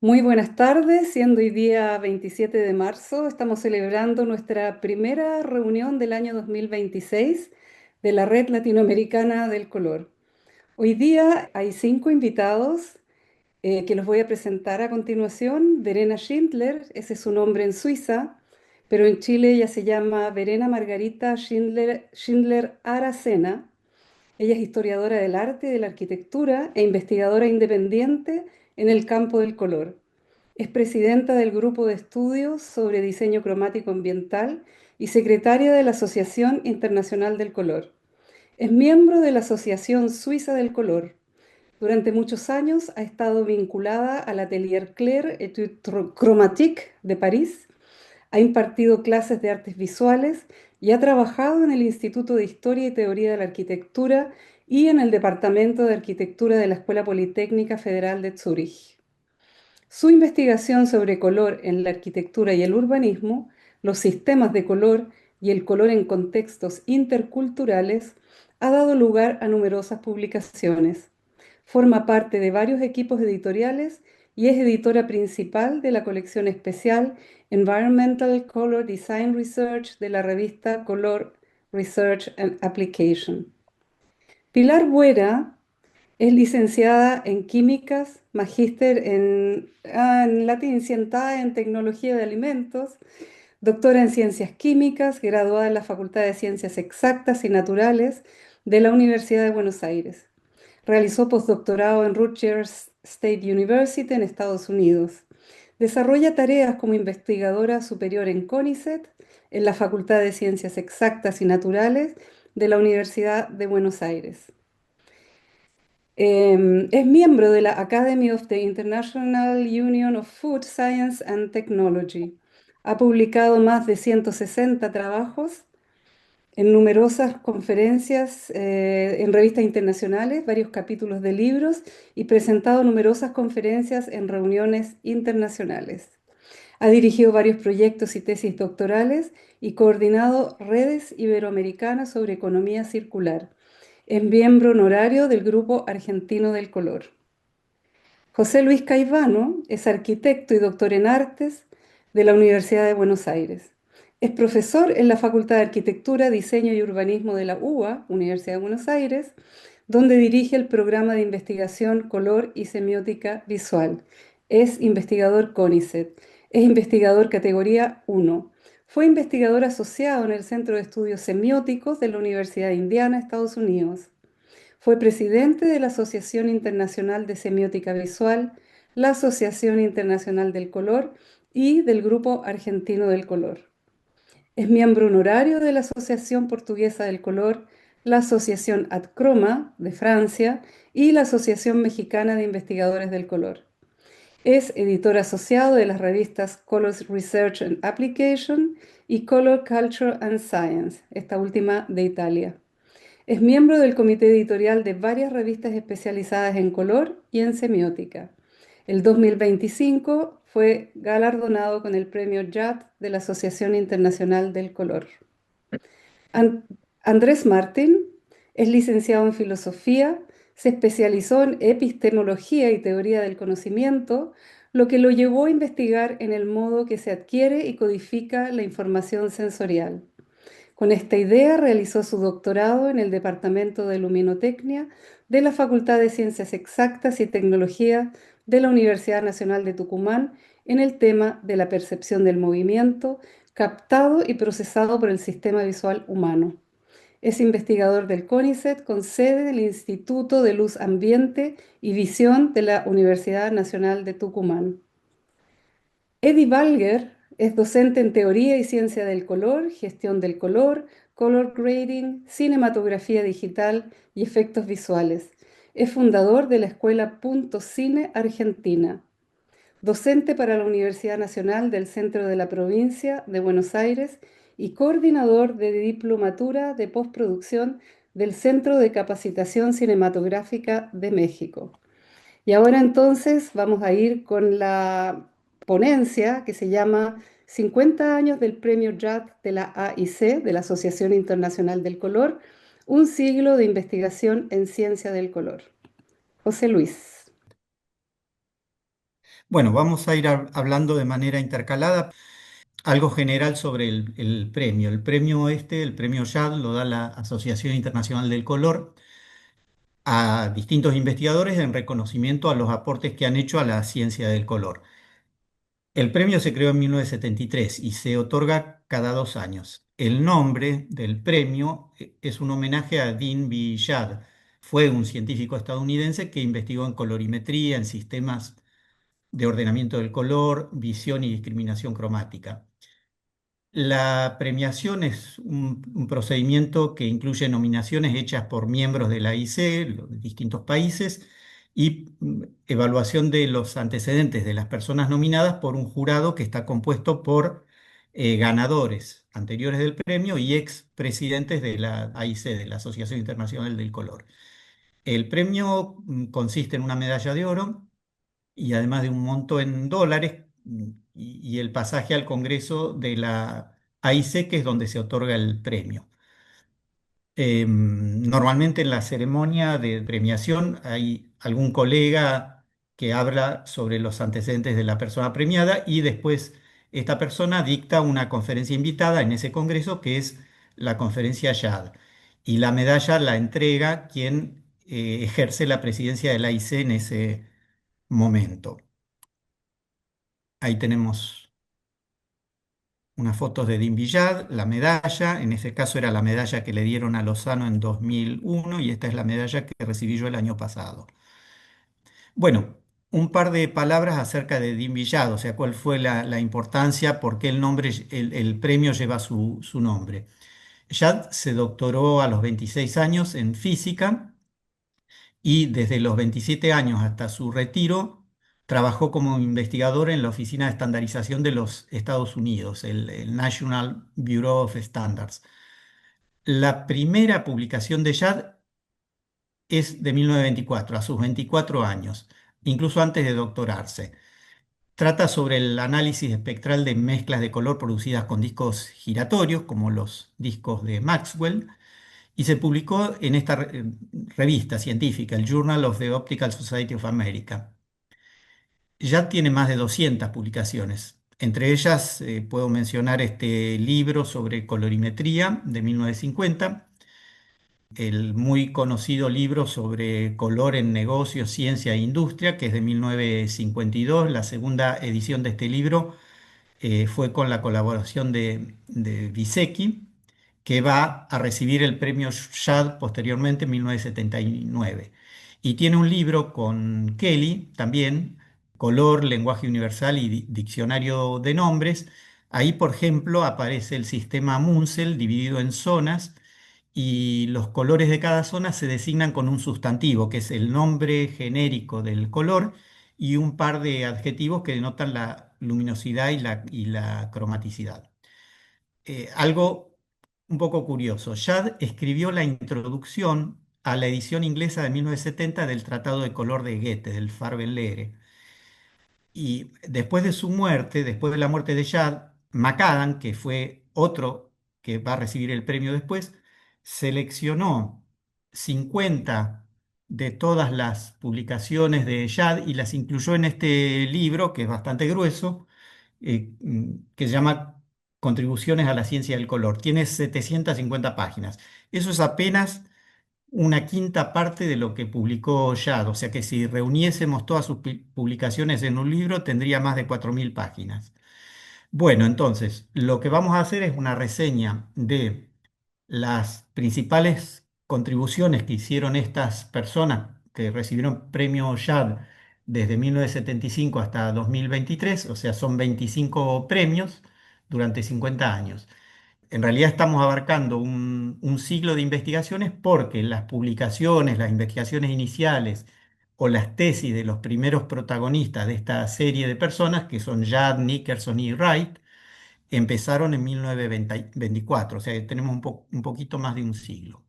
Muy buenas tardes, siendo hoy día 27 de marzo, estamos celebrando nuestra primera reunión del año 2026 de la Red Latinoamericana del Color. Hoy día hay 5 invitados que los voy a presentar a continuación. Verena Schindler, ese es su nombre en Suiza, pero en Chile ella se llama Verena Margarita Schindler Aracena. Ella es historiadora del arte y de la arquitectura e investigadora independiente en el campo del color. Es presidenta del Grupo de Estudios sobre Diseño Cromático Ambiental y secretaria de la Asociación Internacional del Color. Es miembro de la Asociación Suiza del Color. Durante muchos años ha estado vinculada al Atelier Claire Études Chromatiques de París. Ha impartido clases de artes visuales y ha trabajado en el Instituto de Historia y Teoría de la Arquitectura y en el Departamento de Arquitectura de la Escuela Politécnica Federal de Zúrich. Su investigación sobre color en la arquitectura y el urbanismo, los sistemas de color y el color en contextos interculturales ha dado lugar a numerosas publicaciones. Forma parte de varios equipos editoriales y es editora principal de la colección especial Environmental Color Design Research de la revista Color Research and Application. Pilar Buera es licenciada en químicas, magíster en latín, cientada en tecnología de alimentos, doctora en ciencias químicas, graduada en la Facultad de Ciencias Exactas y Naturales de la Universidad de Buenos Aires. Realizó postdoctorado en Rutgers State University en Estados Unidos. Desarrolla tareas como investigadora superior en CONICET, en la Facultad de Ciencias Exactas y Naturales de la Universidad de Buenos Aires. Es miembro de la Academy of the International Union of Food Science and Technology. Ha publicado más de 160 trabajos en numerosas conferencias en revistas internacionales, varios capítulos de libros y presentado numerosas conferencias en reuniones internacionales. Ha dirigido varios proyectos y tesis doctorales y coordinado redes iberoamericanas sobre economía circular. Es miembro honorario del Grupo Argentino del Color. José Luis Caivano es arquitecto y doctor en artes de la Universidad de Buenos Aires. Es profesor en la Facultad de Arquitectura, Diseño y Urbanismo de la UBA, Universidad de Buenos Aires, donde dirige el programa de investigación Color y Semiótica Visual. Es investigador CONICET. Es investigador categoría 1. Fue investigador asociado en el Centro de Estudios Semióticos de la Universidad de Indiana, Estados Unidos. Fue presidente de la Asociación Internacional de Semiótica Visual, la Asociación Internacional del Color y del Grupo Argentino del Color. Es miembro honorario de la Asociación Portuguesa del Color, la Asociación AdCroma de Francia y la Asociación Mexicana de Investigadores del Color. Es editor asociado de las revistas Colors Research and Application y Color Culture and Science, esta última de Italia. Es miembro del comité editorial de varias revistas especializadas en color y en semiótica. El 2025 fue galardonado con el premio JAD de la Asociación Internacional del Color. An- Andrés Martín es licenciado en filosofía, se especializó en epistemología y teoría del conocimiento, lo que lo llevó a investigar en el modo que se adquiere y codifica la información sensorial. Con esta idea realizó su doctorado en el Departamento de Luminotecnia de la Facultad de Ciencias Exactas y Tecnología de la Universidad Nacional de Tucumán en el tema de la percepción del movimiento captado y procesado por el sistema visual humano. Es investigador del CONICET con sede en el Instituto de Luz Ambiente y Visión de la Universidad Nacional de Tucumán. Eddie Balger es docente en Teoría y Ciencia del Color, Gestión del Color, Color Grading, Cinematografía Digital y Efectos Visuales. Es fundador de la Escuela Punto Cine Argentina. Docente para la Universidad Nacional del Centro de la Provincia de Buenos Aires y coordinador de diplomatura de postproducción del Centro de Capacitación Cinematográfica de México. Y ahora entonces vamos a ir con la ponencia que se llama 50 años del Premio JAD de la AIC, de la Asociación Internacional del Color, un siglo de investigación en ciencia del color. José Luis. Bueno, vamos a ir hablando de manera intercalada algo general sobre el premio. El premio este, el premio YAD, lo da la Asociación Internacional del Color a distintos investigadores en reconocimiento a los aportes que han hecho a la ciencia del color. El premio se creó en 1973 y se otorga cada 2 años. El nombre del premio es un homenaje a Dean B. Shad. Fue un científico estadounidense que investigó en colorimetría, en sistemas de ordenamiento del color, visión y discriminación cromática. La premiación es un procedimiento que incluye nominaciones hechas por miembros de la AIC, de distintos países, y evaluación de los antecedentes de las personas nominadas por un jurado que está compuesto por ganadores anteriores del premio y ex presidentes de la AIC, de la Asociación Internacional del Color. El premio consiste en una medalla de oro y además de un monto en dólares y el pasaje al Congreso de la AIC, que es donde se otorga el premio. Normalmente en la ceremonia de premiación hay algún colega que habla sobre los antecedentes de la persona premiada y después esta persona dicta una conferencia invitada en ese congreso que es la conferencia YAD. Y la medalla la entrega quien ejerce la presidencia de la AIC en ese momento. Ahí tenemos unas fotos de Dean Villard, la medalla, en ese caso era la medalla que le dieron a Lozano en 2001 y esta es la medalla que recibí yo el año pasado. Bueno, un par de palabras acerca de Dean Villard, o sea, cuál fue la importancia, por qué el nombre, el premio lleva su nombre. Yad se doctoró a los 26 años en física y desde los 27 años hasta su retiro trabajó como investigador en la Oficina de Estandarización de los Estados Unidos, el National Bureau of Standards. La primera publicación de Yad es de 1924, a sus 24 años, incluso antes de doctorarse. Trata sobre el análisis espectral de mezclas de color producidas con discos giratorios, como los discos de Maxwell, y se publicó en esta revista científica, el Journal of the Optical Society of America. Ya tiene más de 200 publicaciones. Entre ellas puedo mencionar este libro sobre colorimetría de 1950, el muy conocido libro sobre color en negocios, ciencia e industria, que es de 1952. La segunda edición de este libro fue con la colaboración de Visecki, que va a recibir el premio Shad posteriormente en 1979. Y tiene un libro con Kelly también, Color, Lenguaje Universal y Diccionario de Nombres. Ahí, por ejemplo, aparece el sistema Munsell dividido en zonas y los colores de cada zona se designan con un sustantivo, que es el nombre genérico del color y un par de adjetivos que denotan la luminosidad y la cromaticidad. Algo un poco curioso, Shad escribió la introducción a la edición inglesa de 1970 del Tratado de Color de Goethe, del Farbenlehre. Y después de su muerte, después de la muerte de Shad, Macadam, que fue otro que va a recibir el premio después, seleccionó 50 de todas las publicaciones de Shad y las incluyó en este libro, que es bastante grueso, que se llama Contribuciones a la Ciencia del Color. Tiene 750 páginas. Eso es apenas una quinta parte de lo que publicó Yad, o sea que si reuniésemos todas sus publicaciones en un libro tendría más de 4.000 páginas. Bueno, entonces, lo que vamos a hacer es una reseña de las principales contribuciones que hicieron estas personas que recibieron premio Yad desde 1975 hasta 2023, o sea, son 25 premios durante 50 años. En realidad estamos abarcando un siglo de investigaciones porque las publicaciones, las investigaciones iniciales o las tesis de los primeros protagonistas de esta serie de personas, que son Judd, Nickerson y Wright, empezaron en 1924, o sea que tenemos un poquito más de un siglo.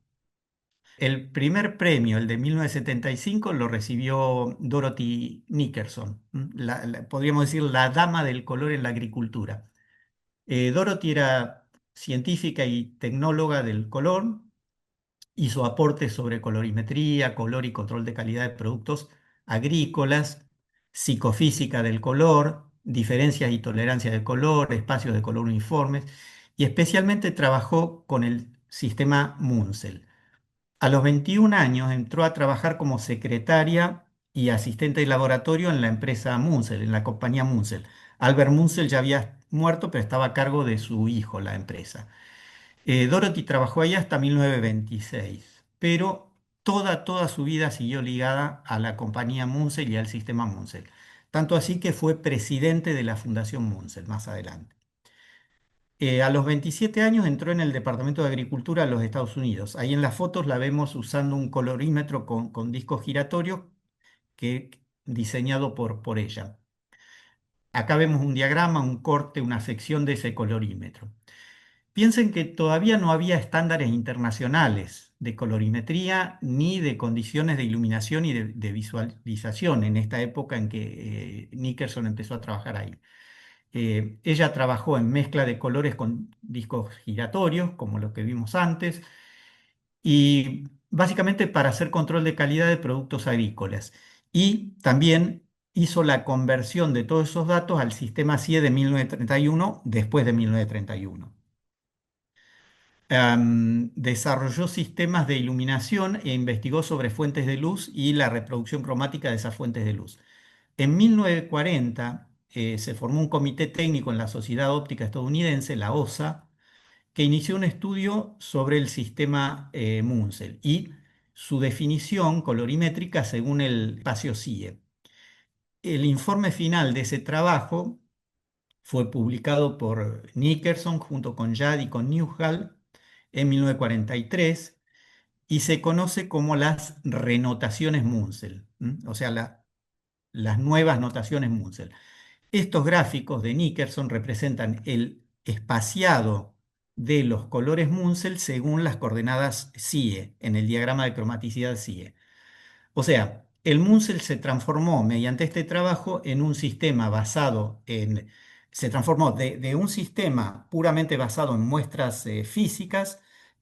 El primer premio, el de 1975, lo recibió Dorothy Nickerson, podríamos decir la dama del color en la agricultura. Dorothy era científica y tecnóloga del color, hizo aportes sobre colorimetría, color y control de calidad de productos agrícolas, psicofísica del color, diferencias y tolerancias de color, espacios de color uniformes, y especialmente trabajó con el sistema Munsell. A los 21 años entró a trabajar como secretaria y asistente de laboratorio en la empresa Munsell, en la compañía Munsell. Albert Munsell ya había muerto, pero estaba a cargo de su hijo la empresa. Dorothy trabajó ahí hasta 1926, pero toda su vida siguió ligada a la compañía Munsell y al sistema Munsell. Tanto así que fue presidente de la Fundación Munsell más adelante. A los 27 años entró en el Departamento de Agricultura de los Estados Unidos. Ahí en las fotos la vemos usando un colorímetro con discos giratorios diseñado por ella. Acá vemos un diagrama, un corte, una sección de ese colorímetro. Piensen que todavía no había estándares internacionales de colorimetría ni de condiciones de iluminación y de visualización en esta época en que Nickerson empezó a trabajar ahí. Ella trabajó en mezcla de colores con discos giratorios, como lo que vimos antes, y básicamente para hacer control de calidad de productos agrícolas. Y también hizo la conversión de todos esos datos al sistema CIE de 1931, después de 1931. Desarrolló sistemas de iluminación e investigó sobre fuentes de luz y la reproducción cromática de esas fuentes de luz. En 1940 se formó un comité técnico en la Sociedad Óptica Estadounidense, la OSA, que inició un estudio sobre el sistema Munsell y su definición colorimétrica según el espacio CIE. El informe final de ese trabajo fue publicado por Nickerson junto con Judd y con Newhall en 1943 y se conoce como las renotaciones Munsell, o sea, las nuevas notaciones Munsell. Estos gráficos de Nickerson representan el espaciado de los colores Munsell según las coordenadas CIE, en el diagrama de cromaticidad CIE. O sea, el Munsell se transformó mediante este trabajo en un sistema se transformó de un sistema puramente basado en muestras físicas,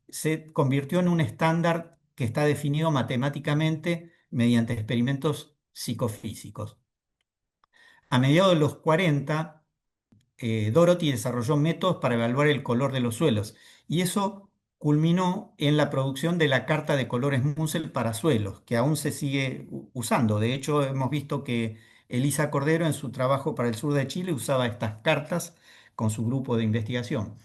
se convirtió en un estándar que está definido matemáticamente mediante experimentos psicofísicos. A mediados de los 40, Dorothy desarrolló métodos para evaluar el color de los suelos y eso culminó en la producción de la carta de colores Munsell para suelos, que aún se sigue usando. De hecho, hemos visto que Elisa Cordero en su trabajo para el sur de Chile usaba estas cartas con su grupo de investigación.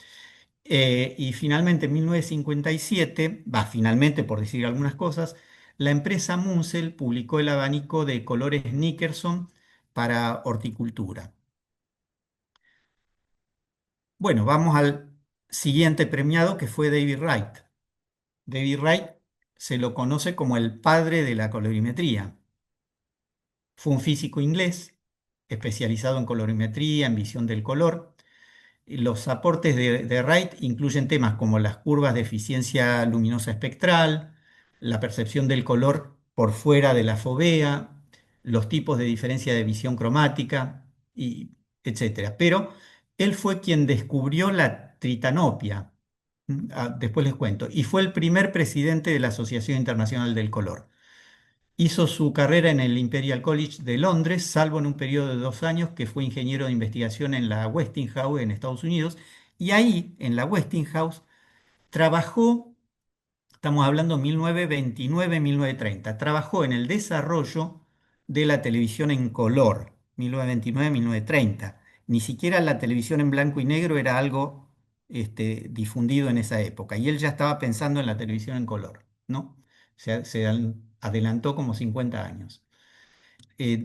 Y finalmente, en 1957, finalmente por decir algunas cosas, la empresa Munsell publicó el abanico de colores Nickerson para horticultura. Bueno, vamos al siguiente premiado que fue David Wright. David Wright se lo conoce como el padre de la colorimetría. Fue un físico inglés especializado en colorimetría, en visión del color. Los aportes de Wright incluyen temas como las curvas de eficiencia luminosa espectral, la percepción del color por fuera de la fovea, los tipos de diferencia de visión cromática, etc. Pero él fue quien descubrió la tritanopia. Después les cuento. Y fue el primer presidente de la Asociación Internacional del Color. Hizo su carrera en el Imperial College de Londres, salvo en un periodo de 2 años que fue ingeniero de investigación en la Westinghouse en Estados Unidos. Y ahí, en la Westinghouse, trabajó, estamos hablando 1929-1930, trabajó en el desarrollo de la televisión en color, 1929-1930. Ni siquiera la televisión en blanco y negro era algo difundido en esa época. Y él ya estaba pensando en la televisión en color, ¿no? Se adelantó como 50 años.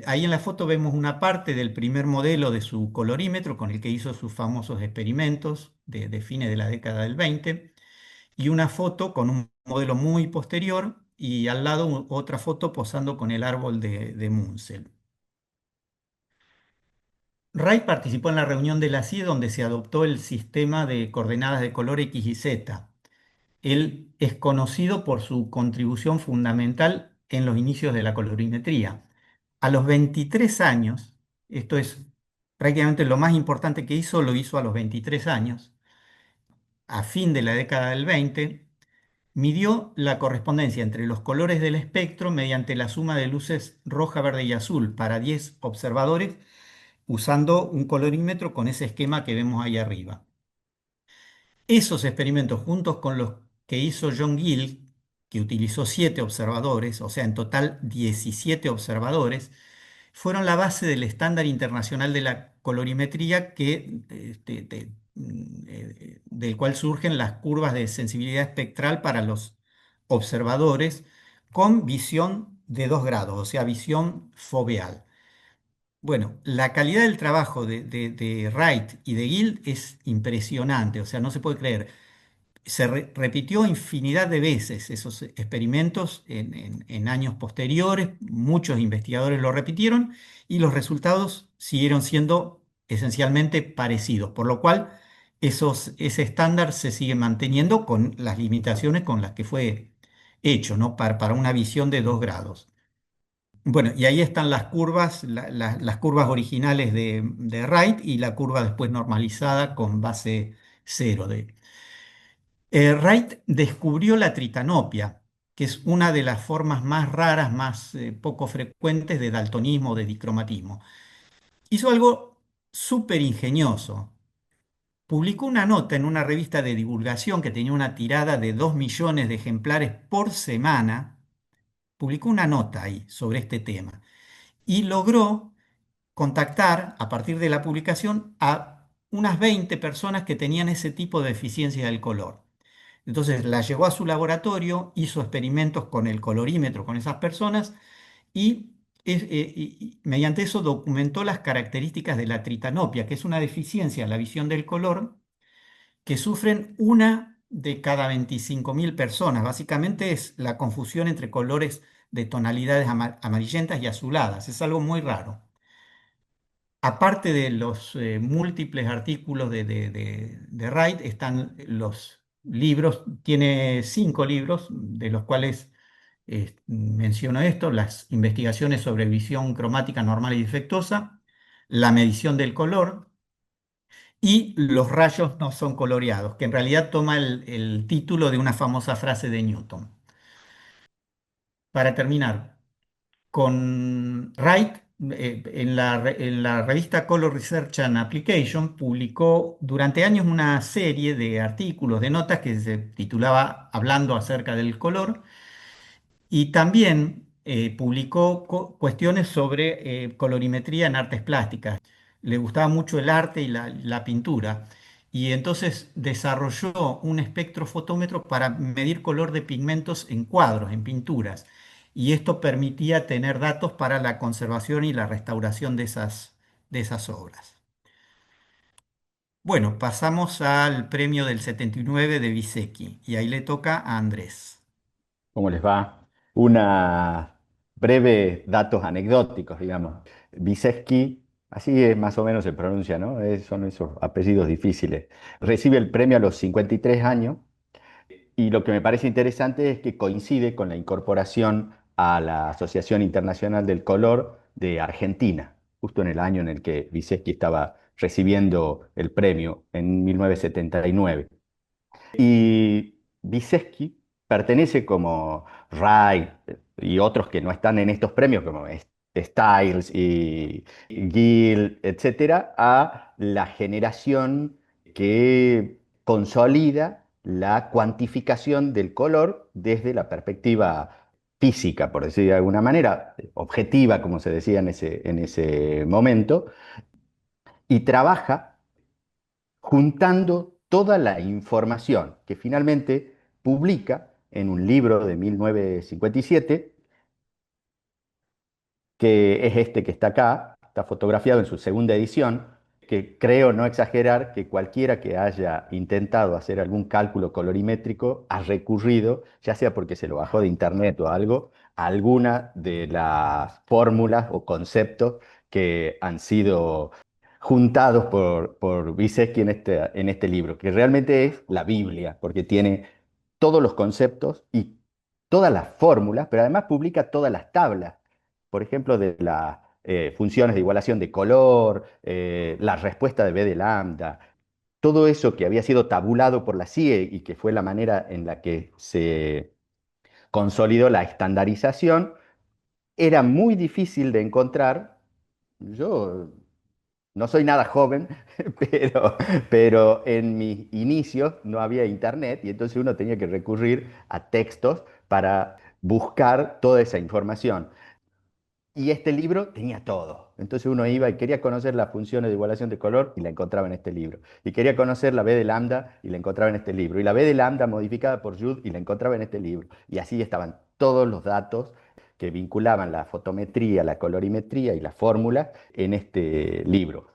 Ahí en la foto vemos una parte del primer modelo de su colorímetro con el que hizo sus famosos experimentos de fines de la década del 20 y una foto con un modelo muy posterior y al lado otra foto posando con el árbol de Munsell. Wright participó en la reunión de la CIE donde se adoptó el sistema de coordenadas de color X y Z. Él es conocido por su contribución fundamental en los inicios de la colorimetría. A los 23 años, esto es prácticamente lo más importante que lo hizo a los 23 años, a fin de la década del 20, midió la correspondencia entre los colores del espectro mediante la suma de luces roja, verde y azul para 10 observadores usando un colorímetro con ese esquema que vemos ahí arriba. Esos experimentos, juntos con los que hizo John Gill, que utilizó 7 observadores, o sea, en total 17 observadores, fueron la base del estándar internacional de la colorimetría del cual surgen las curvas de sensibilidad espectral para los observadores con visión de 2 grados, o sea, visión foveal. Bueno, la calidad del trabajo de Wright y de Gill es impresionante, o sea, no se puede creer. Repitió infinidad de veces esos experimentos en años posteriores, muchos investigadores lo repitieron y los resultados siguieron siendo esencialmente parecidos, por lo cual ese estándar se sigue manteniendo con las limitaciones con las que fue hecho, ¿no? Para una visión de 2 grados. Bueno, y ahí están las curvas, las curvas originales de Wright y la curva después normalizada con base cero. Wright descubrió la tritanopia, que es una de las formas más raras, más poco frecuentes de daltonismo o de dicromatismo. Hizo algo súper ingenioso. Publicó una nota en una revista de divulgación que tenía una tirada de 2 millones de ejemplares por semana. Publicó una nota ahí sobre este tema y logró contactar a partir de la publicación a unas 20 personas que tenían ese tipo de deficiencia del color. Entonces la llevó a su laboratorio, hizo experimentos con el colorímetro con esas personas y, mediante eso documentó las características de la tritanopia, que es una deficiencia en la visión del color que sufren una de cada 25.000 personas. Básicamente es la confusión entre colores de tonalidades amarillentas y azuladas. Es algo muy raro. Aparte de los múltiples artículos de Wright, están los libros, tiene 5 libros, de los cuales menciono esto: las investigaciones sobre visión cromática normal y defectuosa, la medición del color y los rayos no son coloreados, que en realidad toma el título de una famosa frase de Newton. Para terminar, con Wright, en la revista Color Research and Application, publicó durante años una serie de artículos, de notas que se titulaba Hablando acerca del color, y también publicó cuestiones sobre colorimetría en artes plásticas. Le gustaba mucho el arte y la pintura. Y entonces desarrolló un espectrofotómetro para medir color de pigmentos en cuadros, en pinturas. Y esto permitía tener datos para la conservación y la restauración de esas obras. Bueno, pasamos al premio del 79 de Visecki. Y ahí le toca a Andrés. ¿Cómo les va? Una breve datos anecdóticos, digamos. Viseski, así es más o menos se pronuncia, ¿no? Son esos apellidos difíciles. Recibe el premio a los 53 años y lo que me parece interesante es que coincide con la incorporación a la Asociación Internacional del Color de Argentina, justo en el año en el que Viseski estaba recibiendo el premio, en 1979. Y Vyseski pertenece como Wright y otros que no están en estos premios, como Stiles y Gill, etcétera, a la generación que consolida la cuantificación del color desde la perspectiva física, por decir de alguna manera, objetiva, como se decía en ese momento, y trabaja juntando toda la información que finalmente publica en un libro de 1957, que es este que está acá, está fotografiado en su segunda edición, que creo no exagerar que cualquiera que haya intentado hacer algún cálculo colorimétrico ha recurrido, ya sea porque se lo bajó de internet o algo, a alguna de las fórmulas o conceptos que han sido juntados por Vysecky en este libro, que realmente es la Biblia, porque tiene todos los conceptos y todas las fórmulas, pero además publica todas las tablas, por ejemplo, de las funciones de igualación de color, la respuesta de B de lambda. todo eso que había sido tabulado por la CIE y que fue la manera en la que se consolidó la estandarización, era muy difícil de encontrar. Yo no soy nada joven, pero, pero en mis inicios no había internet y entonces uno tenía que recurrir a textos para buscar toda esa información. Y este libro tenía todo. Entonces uno iba y quería conocer las funciones de igualación de color y la encontraba en este libro. Y quería conocer la B de lambda y la encontraba en este libro. Y la B de lambda modificada por Jude y la encontraba en este libro. Y así estaban todos los datos que vinculaban la fotometría, la colorimetría y la fórmula en este libro.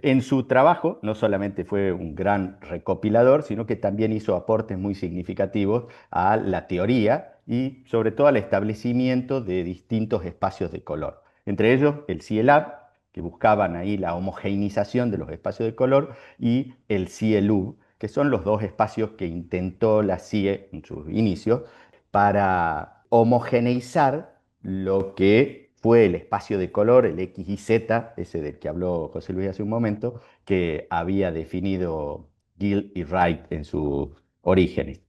En su trabajo no solamente fue un gran recopilador, sino que también hizo aportes muy significativos a la teoría y sobre todo al establecimiento de distintos espacios de color. Entre ellos el CIELAB, que buscaban ahí la homogeneización de los espacios de color, y el CIELU, que son los dos espacios que intentó la CIE en sus inicios para homogeneizar lo que fue el espacio de color, el X y Z, ese del que habló José Luis hace un momento, que había definido Gill y Wright en sus orígenes.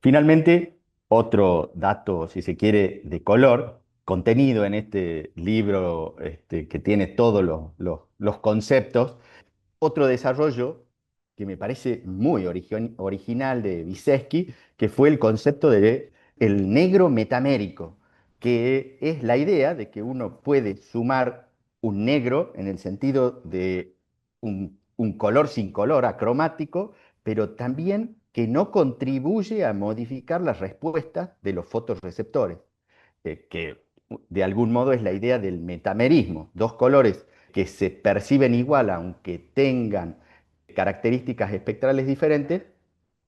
Finalmente, otro dato, si se quiere, de color, contenido en este libro que tiene todos los conceptos, otro desarrollo que me parece muy original de Vyseski, que fue el concepto de el negro metamérico, que es la idea de que uno puede sumar un negro en el sentido de un color sin color, acromático, pero también que no contribuye a modificar las respuestas de los fotorreceptores, que de algún modo es la idea del metamerismo, dos colores que se perciben igual aunque tengan características espectrales diferentes,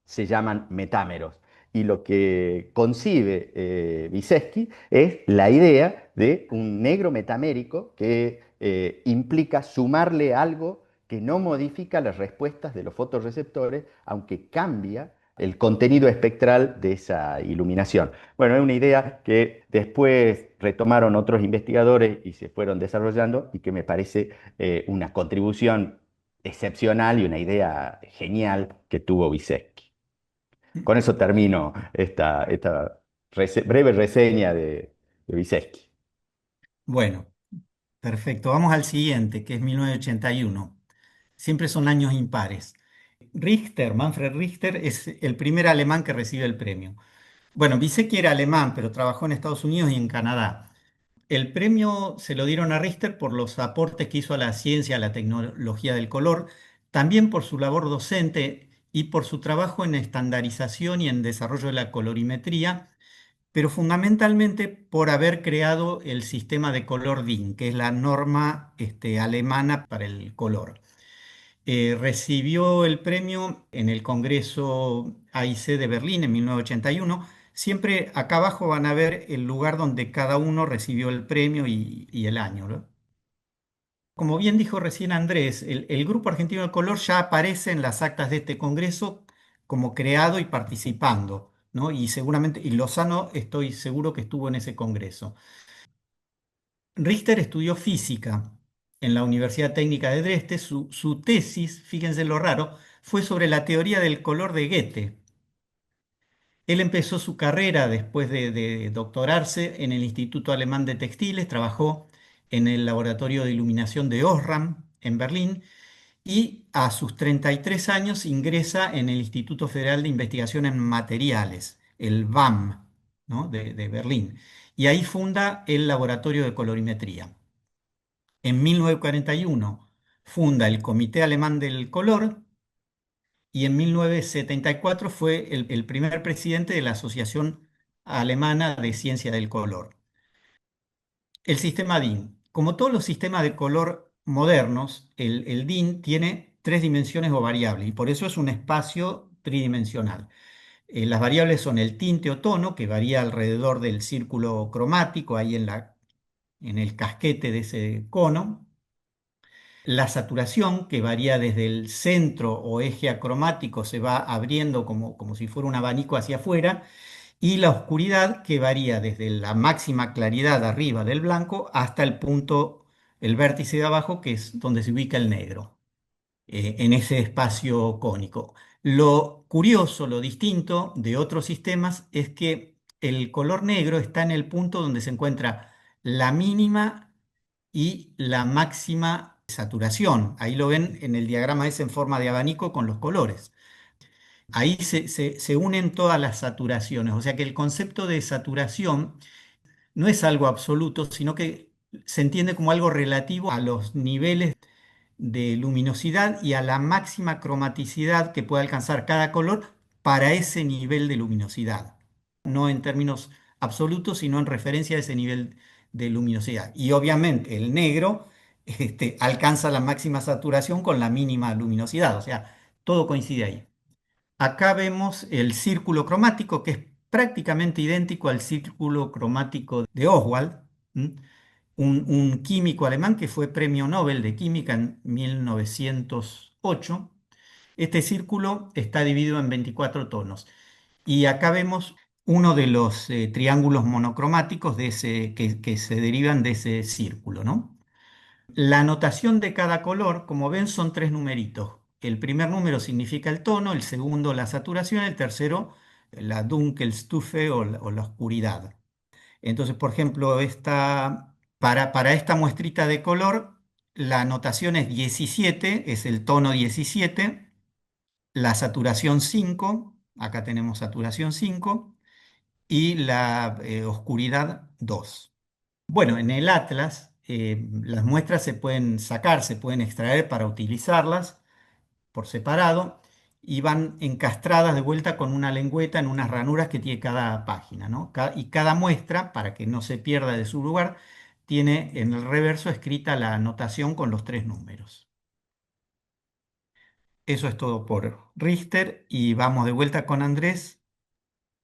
se llaman metámeros. Y lo que concibe Vyseski es la idea de un negro metamérico que implica sumarle algo que no modifica las respuestas de los fotorreceptores, aunque cambia el contenido espectral de esa iluminación. Bueno, es una idea que después retomaron otros investigadores y se fueron desarrollando y que me parece una contribución excepcional y una idea genial que tuvo Vyseski. Con eso termino esta breve reseña de Vyseski. Bueno, perfecto. Vamos al siguiente, que es 1981. Siempre son años impares. Richter, Manfred Richter, es el primer alemán que recibe el premio. Bueno, Vysecky era alemán, pero trabajó en Estados Unidos y en Canadá. El premio se lo dieron a Richter por los aportes que hizo a la ciencia, a la tecnología del color, también por su labor docente y por su trabajo en estandarización y en desarrollo de la colorimetría, pero fundamentalmente por haber creado el sistema de color DIN, que es la norma alemana para el color. Recibió el premio en el Congreso AIC de Berlín en 1981. Siempre acá abajo van a ver el lugar donde cada uno recibió el premio y el año, ¿no? Como bien dijo recién Andrés, el Grupo Argentino de Color ya aparece en las actas de este Congreso como creado y participando, ¿no? Y seguramente, y Lozano estoy seguro que estuvo en ese Congreso. Richter estudió física en la Universidad Técnica de Dresde. Su tesis, fíjense lo raro, fue sobre la teoría del color de Goethe. Él empezó su carrera después de doctorarse en el Instituto Alemán de Textiles, trabajó en el laboratorio de iluminación de Osram en Berlín y a sus 33 años ingresa en el Instituto Federal de Investigación en Materiales, el BAM, ¿no? de Berlín, y ahí funda el laboratorio de colorimetría. En 1941 funda el Comité Alemán del Color y en 1974 fue el primer presidente de la Asociación Alemana de Ciencia del Color. El sistema DIN. Como todos los sistemas de color modernos, el DIN tiene tres dimensiones o variables y por eso es un espacio tridimensional. Las variables son el tinte o tono, que varía alrededor del círculo cromático, ahí en el casquete de ese cono. La saturación, que varía desde el centro o eje acromático, se va abriendo como si fuera un abanico hacia afuera, y la oscuridad, que varía desde la máxima claridad arriba del blanco hasta el punto, el vértice de abajo, que es donde se ubica el negro. en ese espacio cónico. Lo curioso, lo distinto de otros sistemas es que el color negro está en el punto donde se encuentra la mínima y la máxima saturación. Ahí lo ven en el diagrama ese en forma de abanico con los colores. Ahí se unen todas las saturaciones, o sea que el concepto de saturación no es algo absoluto, sino que se entiende como algo relativo a los niveles de luminosidad y a la máxima cromaticidad que puede alcanzar cada color para ese nivel de luminosidad. No en términos absolutos, sino en referencia a ese nivel de luminosidad. Y obviamente el negro alcanza la máxima saturación con la mínima luminosidad, o sea, todo coincide ahí. Acá vemos el círculo cromático, que es prácticamente idéntico al círculo cromático de Oswald, ¿m? Un químico alemán que fue premio Nobel de Química en 1908. Este círculo está dividido en 24 tonos. Y acá vemos uno de los triángulos monocromáticos que se derivan de ese círculo, ¿no? La notación de cada color, como ven, son tres numeritos. El primer número significa el tono, el segundo la saturación, el tercero la Dunkelstufe o la oscuridad. Entonces, por ejemplo, para esta muestrita de color, la notación es 17, es el tono 17, la saturación 5, acá tenemos saturación 5, y la oscuridad 2. Bueno, en el Atlas las muestras se pueden sacar, se pueden extraer para utilizarlas por separado y van encastradas de vuelta con una lengüeta en unas ranuras que tiene cada página, ¿no? Y cada muestra, para que no se pierda de su lugar, tiene en el reverso escrita la anotación con los tres números. Eso es todo por Richter y vamos de vuelta con Andrés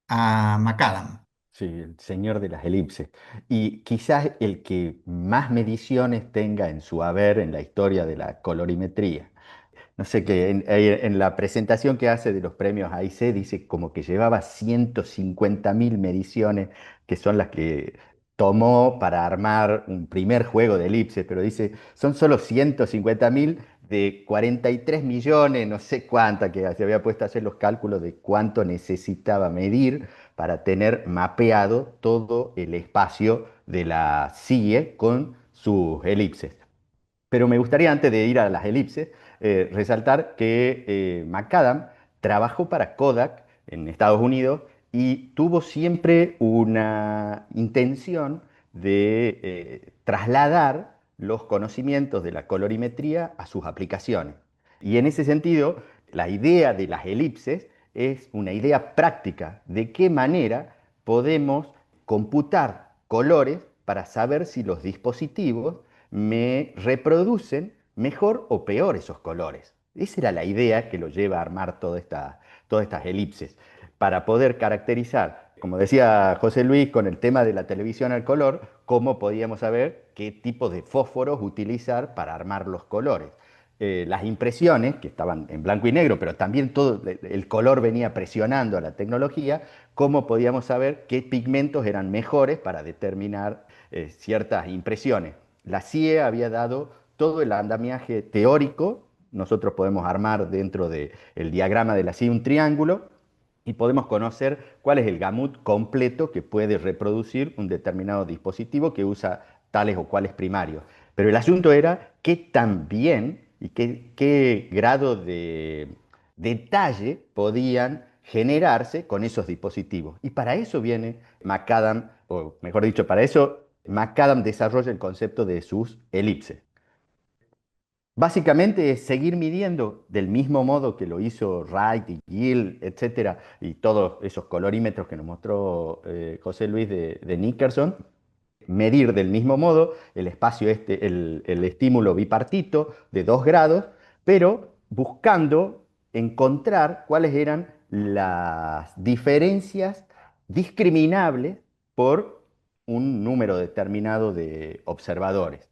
a Macadam. Sí, el señor de las elipses. Y quizás el que más mediciones tenga en su haber en la historia de la colorimetría. No sé, que en la presentación que hace de los premios AIC dice como que llevaba 150.000 mediciones, que son las que tomó para armar un primer juego de elipses, pero dice, son solo 150.000 de 43 millones, no sé cuánta, que se había puesto a hacer los cálculos de cuánto necesitaba medir para tener mapeado todo el espacio de la CIE con sus elipses. Pero me gustaría, antes de ir a las elipses, resaltar que McAdam trabajó para Kodak en Estados Unidos y tuvo siempre una intención de trasladar los conocimientos de la colorimetría a sus aplicaciones. Y en ese sentido, la idea de las elipses es una idea práctica de qué manera podemos computar colores para saber si los dispositivos me reproducen mejor o peor esos colores. Esa era la idea que lo lleva a armar todas estas elipses, para poder caracterizar, como decía José Luis, con el tema de la televisión al color, cómo podíamos saber qué tipo de fósforos utilizar para armar los colores. Las impresiones, que estaban en blanco y negro, pero también todo el color venía presionando a la tecnología, cómo podíamos saber qué pigmentos eran mejores para determinar ciertas impresiones. La CIE había dado todo el andamiaje teórico. Nosotros podemos armar dentro del diagrama de la CIE un triángulo y podemos conocer cuál es el gamut completo que puede reproducir un determinado dispositivo que usa tales o cuales primarios. Pero el asunto era qué tan bien y qué grado de detalle podían generarse con esos dispositivos. Y para eso viene McAdam, o mejor dicho, para eso McAdam desarrolla el concepto de sus elipses. Básicamente es seguir midiendo del mismo modo que lo hizo Wright y Gill, etcétera, y todos esos colorímetros que nos mostró José Luis de Nickerson. Medir del mismo modo el espacio el estímulo bipartito de 2 grados, pero buscando encontrar cuáles eran las diferencias discriminables por un número determinado de observadores,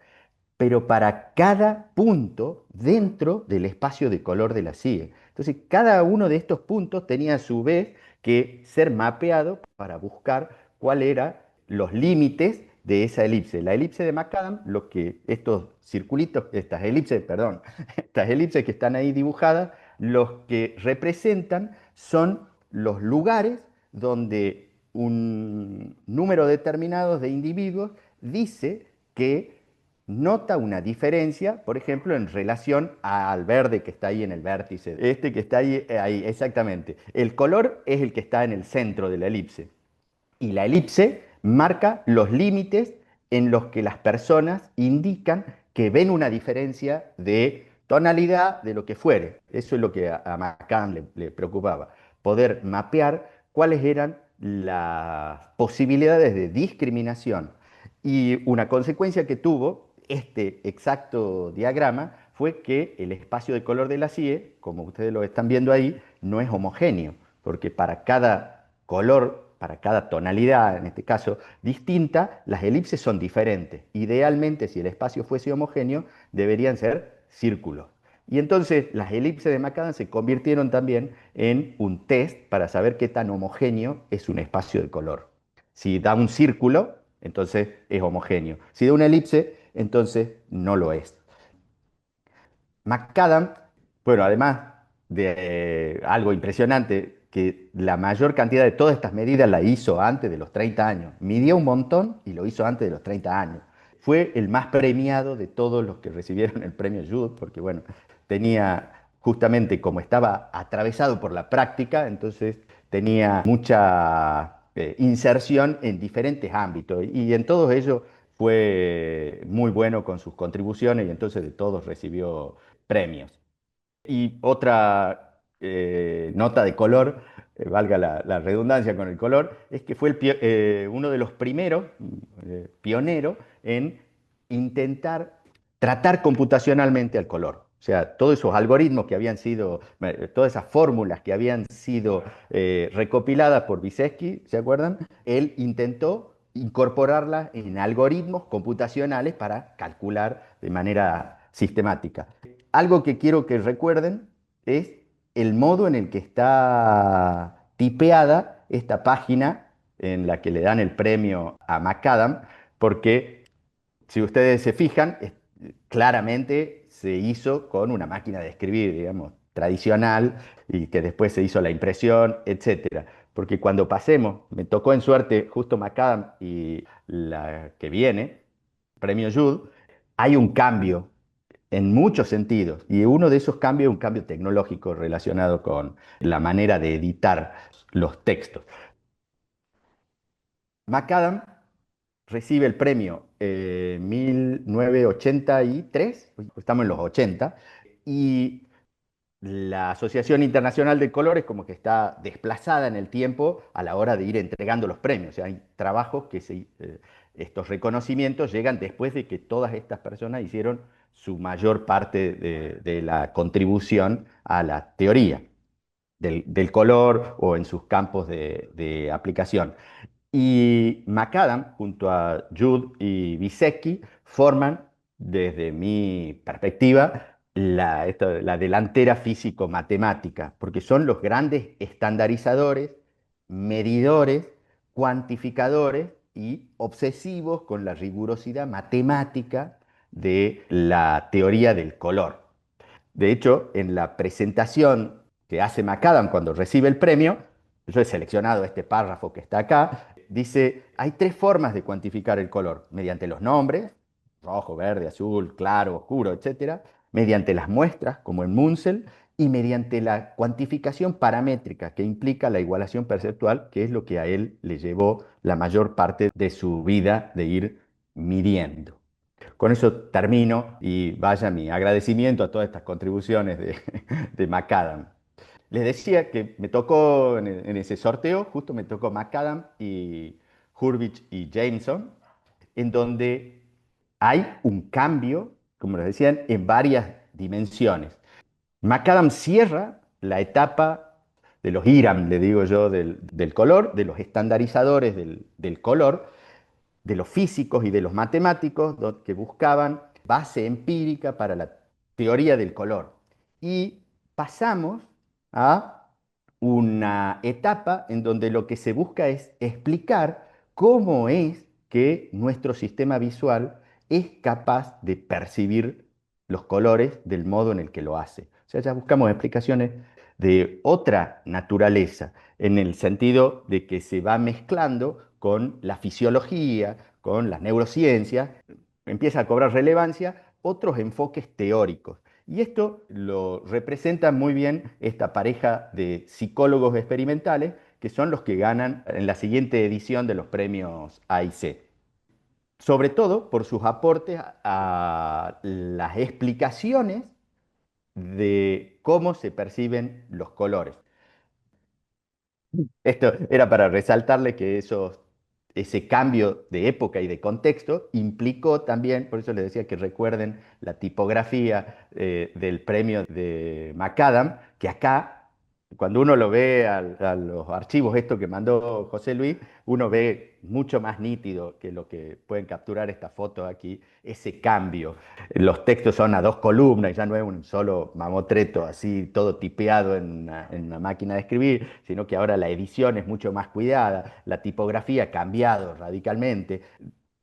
pero para cada punto dentro del espacio de color de la CIE. Entonces, cada uno de estos puntos tenía a su vez que ser mapeado para buscar cuáles eran los límites de esa elipse. La elipse de McAdam, lo que estos circulitos, estas elipses, perdón, estas elipses que están ahí dibujadas, los que representan son los lugares donde un número determinado de individuos dice que nota una diferencia, por ejemplo, en relación al verde que está ahí en el vértice. Este que está ahí, ahí, exactamente. El color es el que está en el centro de la elipse. Y la elipse marca los límites en los que las personas indican que ven una diferencia de tonalidad de lo que fuere. Eso es lo que a McCann le preocupaba, poder mapear cuáles eran las posibilidades de discriminación. Y una consecuencia que tuvo este exacto diagrama fue que el espacio de color de la CIE, como ustedes lo están viendo ahí, no es homogéneo, porque para cada color, para cada tonalidad, en este caso distinta, las elipses son diferentes. Idealmente, si el espacio fuese homogéneo, deberían ser círculos. Y entonces las elipses de McAdam se convirtieron también en un test para saber qué tan homogéneo es un espacio de color. Si da un círculo, entonces es homogéneo. Si da una elipse, entonces no lo es. McAdam, bueno, además de algo impresionante, que la mayor cantidad de todas estas medidas la hizo antes de los 30 años. Midió un montón y lo hizo antes de los 30 años. Fue el más premiado de todos los que recibieron el premio Jude, porque bueno, tenía justamente como estaba atravesado por la práctica, entonces tenía mucha inserción en diferentes ámbitos y en todos ellos fue muy bueno con sus contribuciones y entonces de todos recibió premios. Y otra nota de color, valga la redundancia con el color, es que fue uno de los primeros, pioneros, en intentar tratar computacionalmente al color. O sea, todos esos algoritmos que habían sido, todas esas fórmulas que habían sido recopiladas por Vysecky, ¿se acuerdan? Él intentó incorporarlas en algoritmos computacionales para calcular de manera sistemática. Algo que quiero que recuerden es el modo en el que está tipeada esta página en la que le dan el premio a McAdam, porque si ustedes se fijan, claramente se hizo con una máquina de escribir, digamos, tradicional, y que después se hizo la impresión, etcétera. Porque cuando pasemos, me tocó en suerte justo McAdam y la que viene, premio Jude, hay un cambio en muchos sentidos. Y uno de esos cambios es un cambio tecnológico relacionado con la manera de editar los textos. McAdam recibe el premio en 1983, estamos en los 80, y la Asociación Internacional de Colores como que está desplazada en el tiempo a la hora de ir entregando los premios. O sea, hay trabajos que estos reconocimientos llegan después de que todas estas personas hicieron su mayor parte de la contribución a la teoría del color o en sus campos de aplicación. Y McAdam, junto a Jude y Vysecky, forman, desde mi perspectiva, la delantera físico-matemática, porque son los grandes estandarizadores, medidores, cuantificadores y obsesivos con la rigurosidad matemática de la teoría del color. De hecho, en la presentación que hace McAdam cuando recibe el premio, yo he seleccionado este párrafo que está acá, dice, hay tres formas de cuantificar el color, mediante los nombres, rojo, verde, azul, claro, oscuro, etcétera, mediante las muestras, como en Munsell, y mediante la cuantificación paramétrica, que implica la igualación perceptual, que es lo que a él le llevó la mayor parte de su vida de ir midiendo. Con eso termino y vaya mi agradecimiento a todas estas contribuciones de McAdam. Les decía que me tocó en ese sorteo, justo me tocó McAdam y Hurwitz y Jameson, en donde hay un cambio, como les decían, en varias dimensiones. McAdam cierra la etapa de los IRAM, le digo yo, del color, de los estandarizadores del color, de los físicos y de los matemáticos que buscaban base empírica para la teoría del color. Y pasamos a una etapa en donde lo que se busca es explicar cómo es que nuestro sistema visual es capaz de percibir los colores del modo en el que lo hace. O sea, ya buscamos explicaciones de otra naturaleza, en el sentido de que se va mezclando con la fisiología, con las neurociencias, empieza a cobrar relevancia otros enfoques teóricos. Y esto lo representa muy bien esta pareja de psicólogos experimentales que son los que ganan en la siguiente edición de los premios AIC. Sobre todo por sus aportes a las explicaciones de cómo se perciben los colores. Esto era para resaltarle que ese cambio de época y de contexto implicó también, por eso les decía que recuerden la tipografía del premio de McAdam, que acá, cuando uno lo ve a los archivos estos que mandó José Luis, uno ve mucho más nítido que lo que pueden capturar estas fotos aquí, ese cambio. Los textos son a dos columnas, ya no es un solo mamotreto así todo tipeado en una máquina de escribir, sino que ahora la edición es mucho más cuidada, la tipografía ha cambiado radicalmente,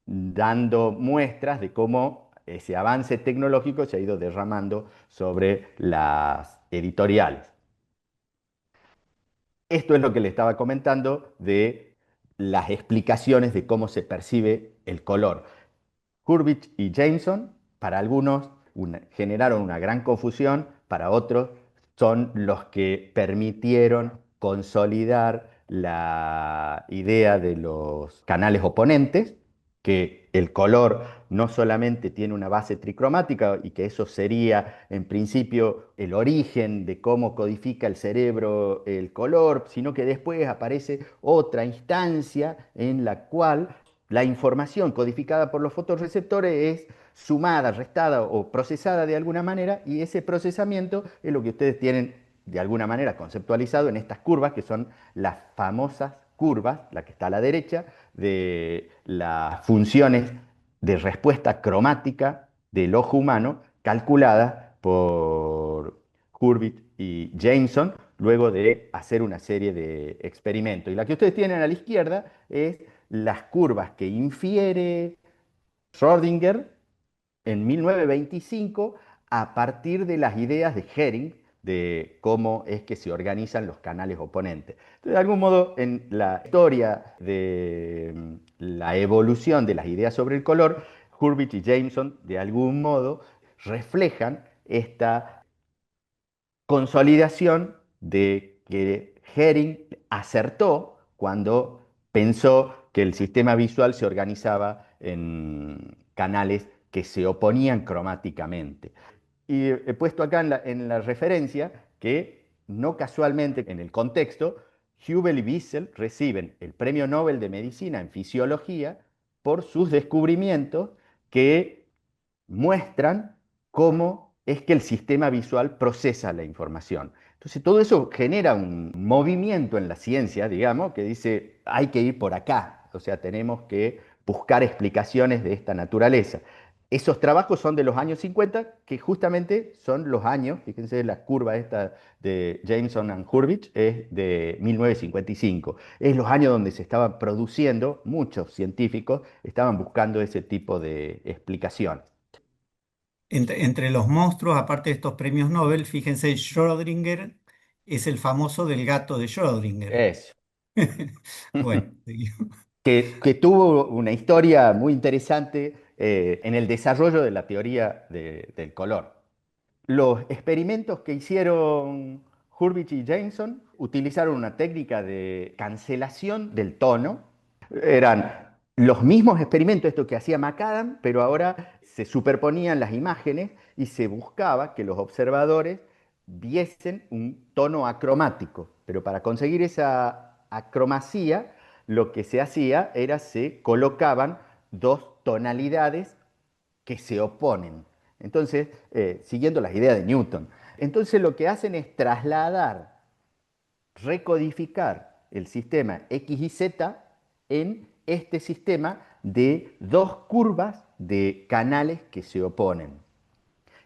dando muestras de cómo ese avance tecnológico se ha ido derramando sobre las editoriales. Esto es lo que le estaba comentando de las explicaciones de cómo se percibe el color. Hurwitz y Jameson, para algunos generaron una gran confusión, para otros son los que permitieron consolidar la idea de los canales oponentes, que el color no solamente tiene una base tricromática y que eso sería en principio el origen de cómo codifica el cerebro el color, sino que después aparece otra instancia en la cual la información codificada por los fotorreceptores es sumada, restada o procesada de alguna manera, y ese procesamiento es lo que ustedes tienen de alguna manera conceptualizado en estas curvas, que son las famosas curvas, la que está a la derecha, de las funciones de respuesta cromática del ojo humano calculadas por Hurwitz y Jameson luego de hacer una serie de experimentos. Y la que ustedes tienen a la izquierda es las curvas que infiere Schrödinger en 1925 a partir de las ideas de Hering de cómo es que se organizan los canales oponentes. Entonces, de algún modo, en la historia de la evolución de las ideas sobre el color, Hurwitz y Jameson, de algún modo, reflejan esta consolidación de que Hering acertó cuando pensó que el sistema visual se organizaba en canales que se oponían cromáticamente. Y he puesto acá en la referencia que no casualmente en el contexto, Hubel y Wiesel reciben el Premio Nobel de Medicina en Fisiología por sus descubrimientos que muestran cómo es que el sistema visual procesa la información. Entonces, todo eso genera un movimiento en la ciencia, digamos, que dice, hay que ir por acá, o sea, tenemos que buscar explicaciones de esta naturaleza. Esos trabajos son de los años 50, que justamente son los años, fíjense la curva esta de Jameson and Hurwitz, es de 1955. Es los años donde se estaban produciendo, muchos científicos estaban buscando ese tipo de explicaciones. Entre los monstruos, aparte de estos premios Nobel, fíjense, Schrödinger es el famoso del gato de Schrödinger. Eso. Bueno, seguimos. Que tuvo una historia muy interesante en el desarrollo de la teoría del color. Los experimentos que hicieron Hurwitz y Jameson utilizaron una técnica de cancelación del tono. Eran los mismos experimentos, esto que hacía McAdam, pero ahora se superponían las imágenes y se buscaba que los observadores viesen un tono acromático. Pero para conseguir esa acromacía, lo que se hacía era se colocaban dos tonalidades que se oponen. Entonces, siguiendo las ideas de Newton. Entonces lo que hacen es trasladar, recodificar el sistema X y Z en este sistema de dos curvas de canales que se oponen.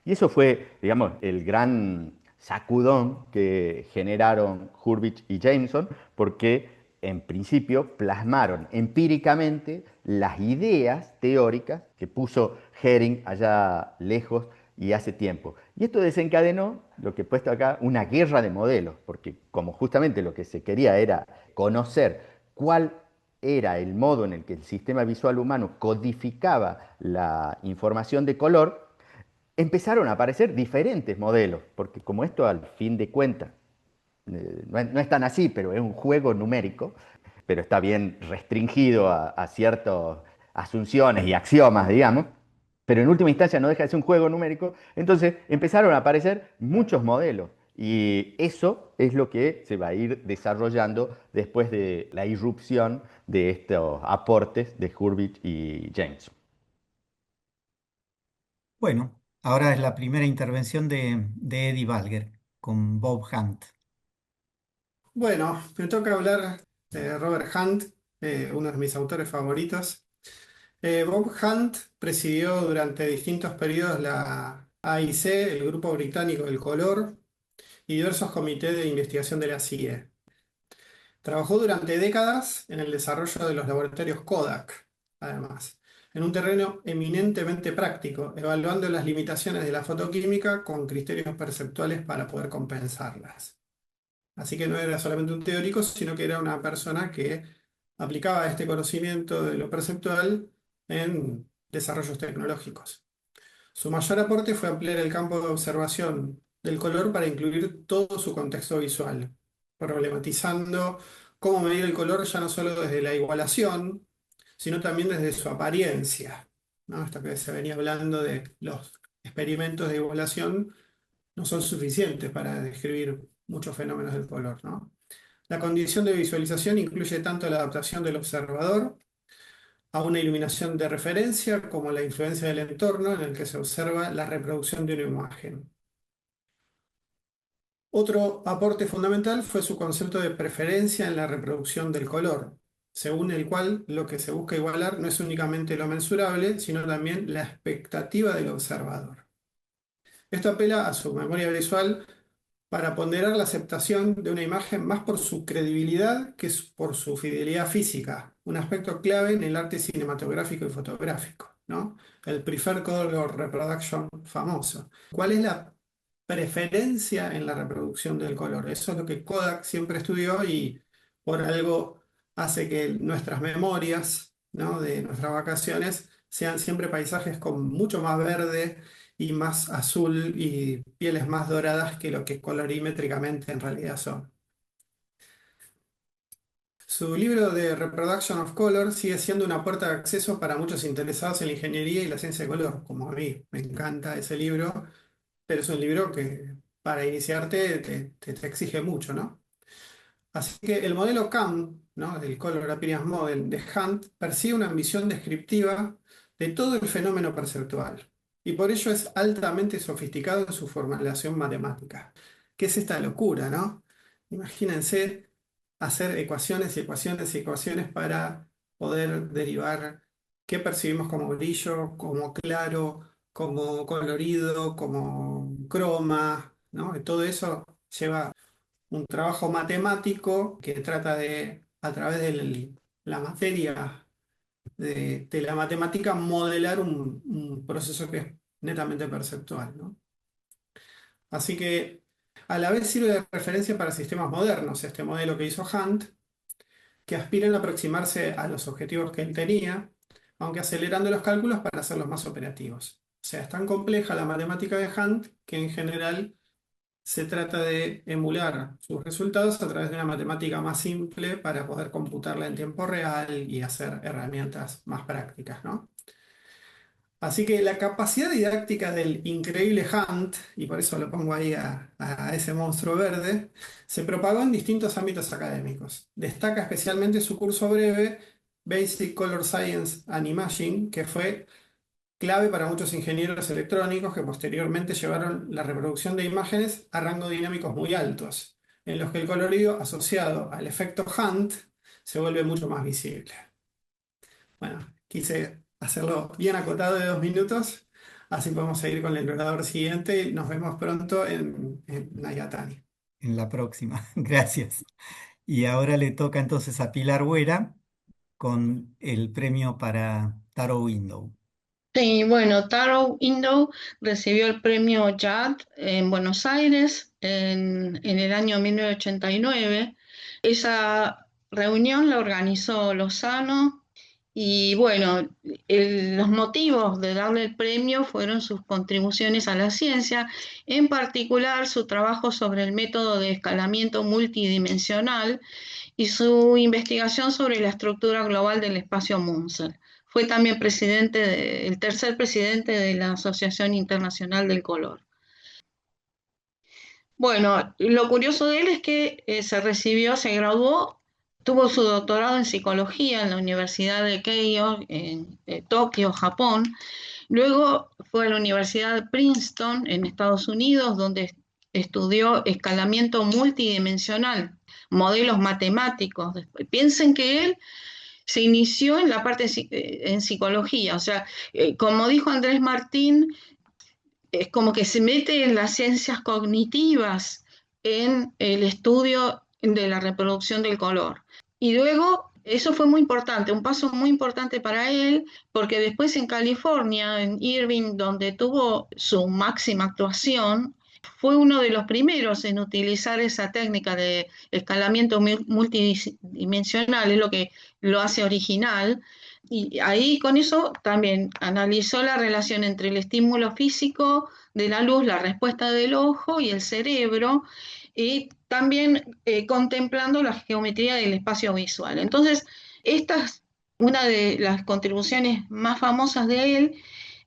Y eso fue, digamos, el gran sacudón que generaron Hurwitz y Jameson, porque en principio plasmaron empíricamente las ideas teóricas que puso Hering allá lejos y hace tiempo. Y esto desencadenó, lo que he puesto acá, una guerra de modelos, porque como justamente lo que se quería era conocer cuál era el modo en el que el sistema visual humano codificaba la información de color, empezaron a aparecer diferentes modelos, porque como esto al fin de cuentas no es tan así, pero es un juego numérico, pero está bien restringido a ciertas asunciones y axiomas, digamos, pero en última instancia no deja de ser un juego numérico, entonces empezaron a aparecer muchos modelos. Y eso es lo que se va a ir desarrollando después de la irrupción de estos aportes de Hurwitz y James. Bueno, ahora es la primera intervención de Eddie Balger con Bob Hunt. Bueno, me toca hablar de Robert Hunt, uno de mis autores favoritos. Bob Hunt presidió durante distintos periodos la AIC, el Grupo Británico del Color, y diversos comités de investigación de la CIE. Trabajó durante décadas en el desarrollo de los laboratorios Kodak, además, en un terreno eminentemente práctico, evaluando las limitaciones de la fotoquímica con criterios perceptuales para poder compensarlas. Así que no era solamente un teórico, sino que era una persona que aplicaba este conocimiento de lo perceptual en desarrollos tecnológicos. Su mayor aporte fue ampliar el campo de observación del color para incluir todo su contexto visual, problematizando cómo medir el color ya no solo desde la igualación, sino también desde su apariencia, ¿no? Esto que se venía hablando de los experimentos de igualación no son suficientes para describir muchos fenómenos del color, ¿no? La condición de visualización incluye tanto la adaptación del observador a una iluminación de referencia como la influencia del entorno en el que se observa la reproducción de una imagen. Otro aporte fundamental fue su concepto de preferencia en la reproducción del color, según el cual lo que se busca igualar no es únicamente lo mensurable, sino también la expectativa del observador. Esto apela a su memoria visual para ponderar la aceptación de una imagen más por su credibilidad que por su fidelidad física, un aspecto clave en el arte cinematográfico y fotográfico, ¿no? El Preferred Color Reproduction famoso. ¿Cuál es la preferencia en la reproducción del color? Eso es lo que Kodak siempre estudió y por algo hace que nuestras memorias, ¿no?, de nuestras vacaciones sean siempre paisajes con mucho más verde y más azul y pieles más doradas que lo que colorimétricamente en realidad son. Su libro de Reproduction of Color sigue siendo una puerta de acceso para muchos interesados en la ingeniería y la ciencia de color, como a mí. Me encanta ese libro, pero es un libro que para iniciarte te exige mucho, ¿no? Así que el modelo CAM, ¿no?, del Color Appearance Model de Hunt, persigue una ambición descriptiva de todo el fenómeno perceptual y por ello es altamente sofisticado en su formulación matemática. ¿Qué es esta locura, no? Imagínense hacer ecuaciones y ecuaciones y ecuaciones para poder derivar qué percibimos como brillo, como claro, como colorido, como croma, ¿no? Y todo eso lleva un trabajo matemático que trata de, a través de la materia de la matemática, modelar un proceso que es netamente perceptual, ¿no? Así que a la vez sirve de referencia para sistemas modernos, este modelo que hizo Hunt, que aspiran a aproximarse a los objetivos que él tenía, aunque acelerando los cálculos para hacerlos más operativos. O sea, es tan compleja la matemática de Hunt que en general se trata de emular sus resultados a través de una matemática más simple para poder computarla en tiempo real y hacer herramientas más prácticas, ¿no? Así que la capacidad didáctica del increíble Hunt, y por eso lo pongo ahí a ese monstruo verde, se propagó en distintos ámbitos académicos. Destaca especialmente su curso breve, Basic Color Science and Imaging, que fue clave para muchos ingenieros electrónicos que posteriormente llevaron la reproducción de imágenes a rangos dinámicos muy altos, en los que el colorido asociado al efecto Hunt se vuelve mucho más visible. Bueno, quise hacerlo bien acotado de 2 minutos, así podemos seguir con el orador siguiente. Nos vemos pronto en Nagatani. En la próxima. Gracias. Y ahora le toca entonces a Pilar Buera con el premio para Tarot Window. Sí, bueno, Taro Indo recibió el premio JAD en Buenos Aires en el año 1989. Esa reunión la organizó Lozano y bueno, los motivos de darle el premio fueron sus contribuciones a la ciencia, en particular su trabajo sobre el método de escalamiento multidimensional y su investigación sobre la estructura global del espacio Munsell. Fue también el tercer presidente de la Asociación Internacional del Color. Bueno, lo curioso de él es que se graduó, tuvo su doctorado en psicología en la Universidad de Keio, en Tokio, Japón. Luego fue a la Universidad de Princeton, en Estados Unidos, donde estudió escalamiento multidimensional, modelos matemáticos. Piensen que él se inició en la parte en psicología, o sea, como dijo Andrés Martín, es como que se mete en las ciencias cognitivas, en el estudio de la reproducción del color. Y luego, eso fue muy importante, un paso muy importante para él, porque después en California, en Irvine, donde tuvo su máxima actuación, fue uno de los primeros en utilizar esa técnica de escalamiento multidimensional, es lo que lo hace original. Y ahí con eso también analizó la relación entre el estímulo físico de la luz, la respuesta del ojo y el cerebro, y también contemplando la geometría del espacio visual. Entonces, una de las contribuciones más famosas de él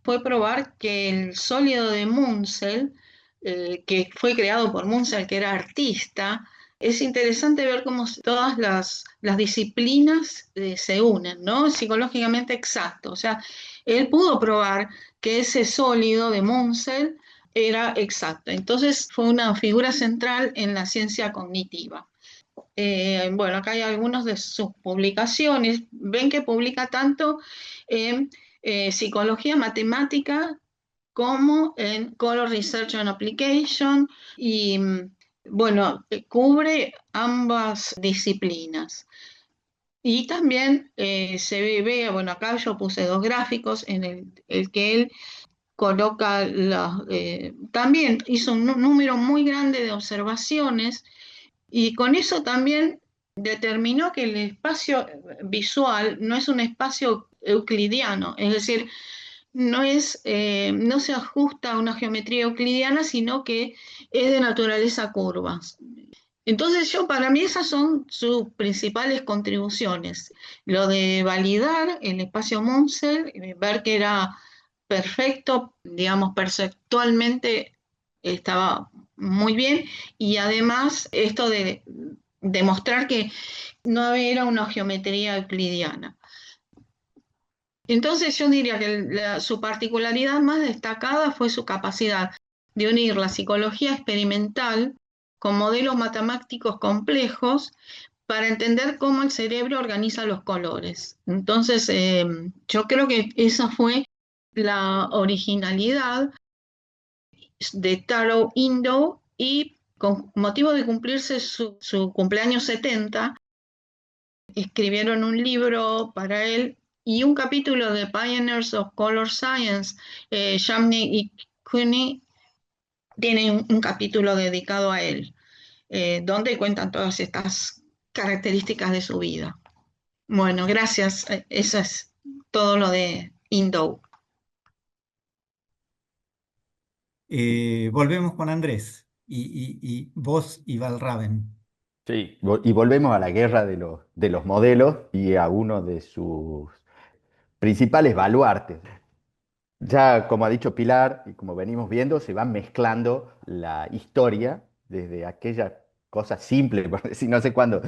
fue probar que el sólido de Munsell, que fue creado por Munsell, que era artista. Es interesante ver cómo todas las disciplinas se unen, ¿no? Psicológicamente exacto. O sea, él pudo probar que ese sólido de Munsell era exacto. Entonces fue una figura central en la ciencia cognitiva. Bueno, acá hay algunas de sus publicaciones. Ven que publica tanto en psicología matemática como en Color Research and Application y bueno, cubre ambas disciplinas. Y también se ve, bueno, acá yo puse dos gráficos en el que él coloca también hizo un número muy grande de observaciones y con eso también determinó que el espacio visual no es un espacio euclidiano, es decir, no se ajusta a una geometría euclidiana, sino que es de naturaleza curvas. Entonces para mí esas son sus principales contribuciones. Lo de validar el espacio Munsell, ver que era perfecto, digamos, perceptualmente estaba muy bien, y además esto de demostrar que no era una geometría euclidiana. Entonces yo diría que su particularidad más destacada fue su capacidad de unir la psicología experimental con modelos matemáticos complejos para entender cómo el cerebro organiza los colores. Entonces yo creo que esa fue la originalidad de Taro Indo, y con motivo de cumplirse su cumpleaños 70, escribieron un libro para él y un capítulo de Pioneers of Color Science. Shamni y Cooney tienen un capítulo dedicado a él, donde cuentan todas estas características de su vida. Bueno, gracias. Eso es todo lo de Indo. Volvemos con Andrés y vos y Valraven. Sí, y volvemos a la guerra de los modelos y a uno de sus principales baluartes. Ya como ha dicho Pilar y como venimos viendo, se va mezclando la historia desde aquella cosa simple, por decir, no sé cuándo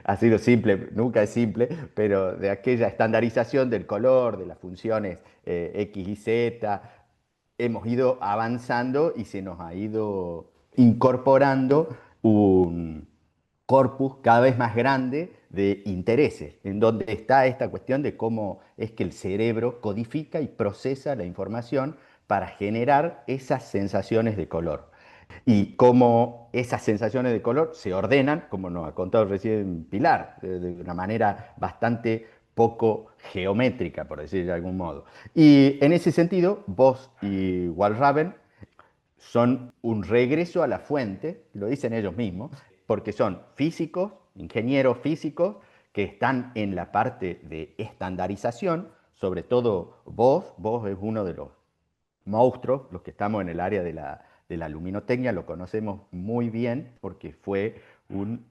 ha sido simple, nunca es simple, pero de aquella estandarización del color, de las funciones X y Z, hemos ido avanzando y se nos ha ido incorporando un corpus cada vez más grande de intereses, en donde está esta cuestión de cómo es que el cerebro codifica y procesa la información para generar esas sensaciones de color. y cómo esas sensaciones de color se ordenan, como nos ha contado recién Pilar, de una manera bastante poco geométrica, por decir de algún modo. Y en ese sentido, Voss y Walraven son un regreso a la fuente, lo dicen ellos mismos, porque son físicos, ingenieros físicos, que están en la parte de estandarización, sobre todo Voss es uno de los monstruos, los que estamos en el área de la luminotecnia, lo conocemos muy bien porque fue un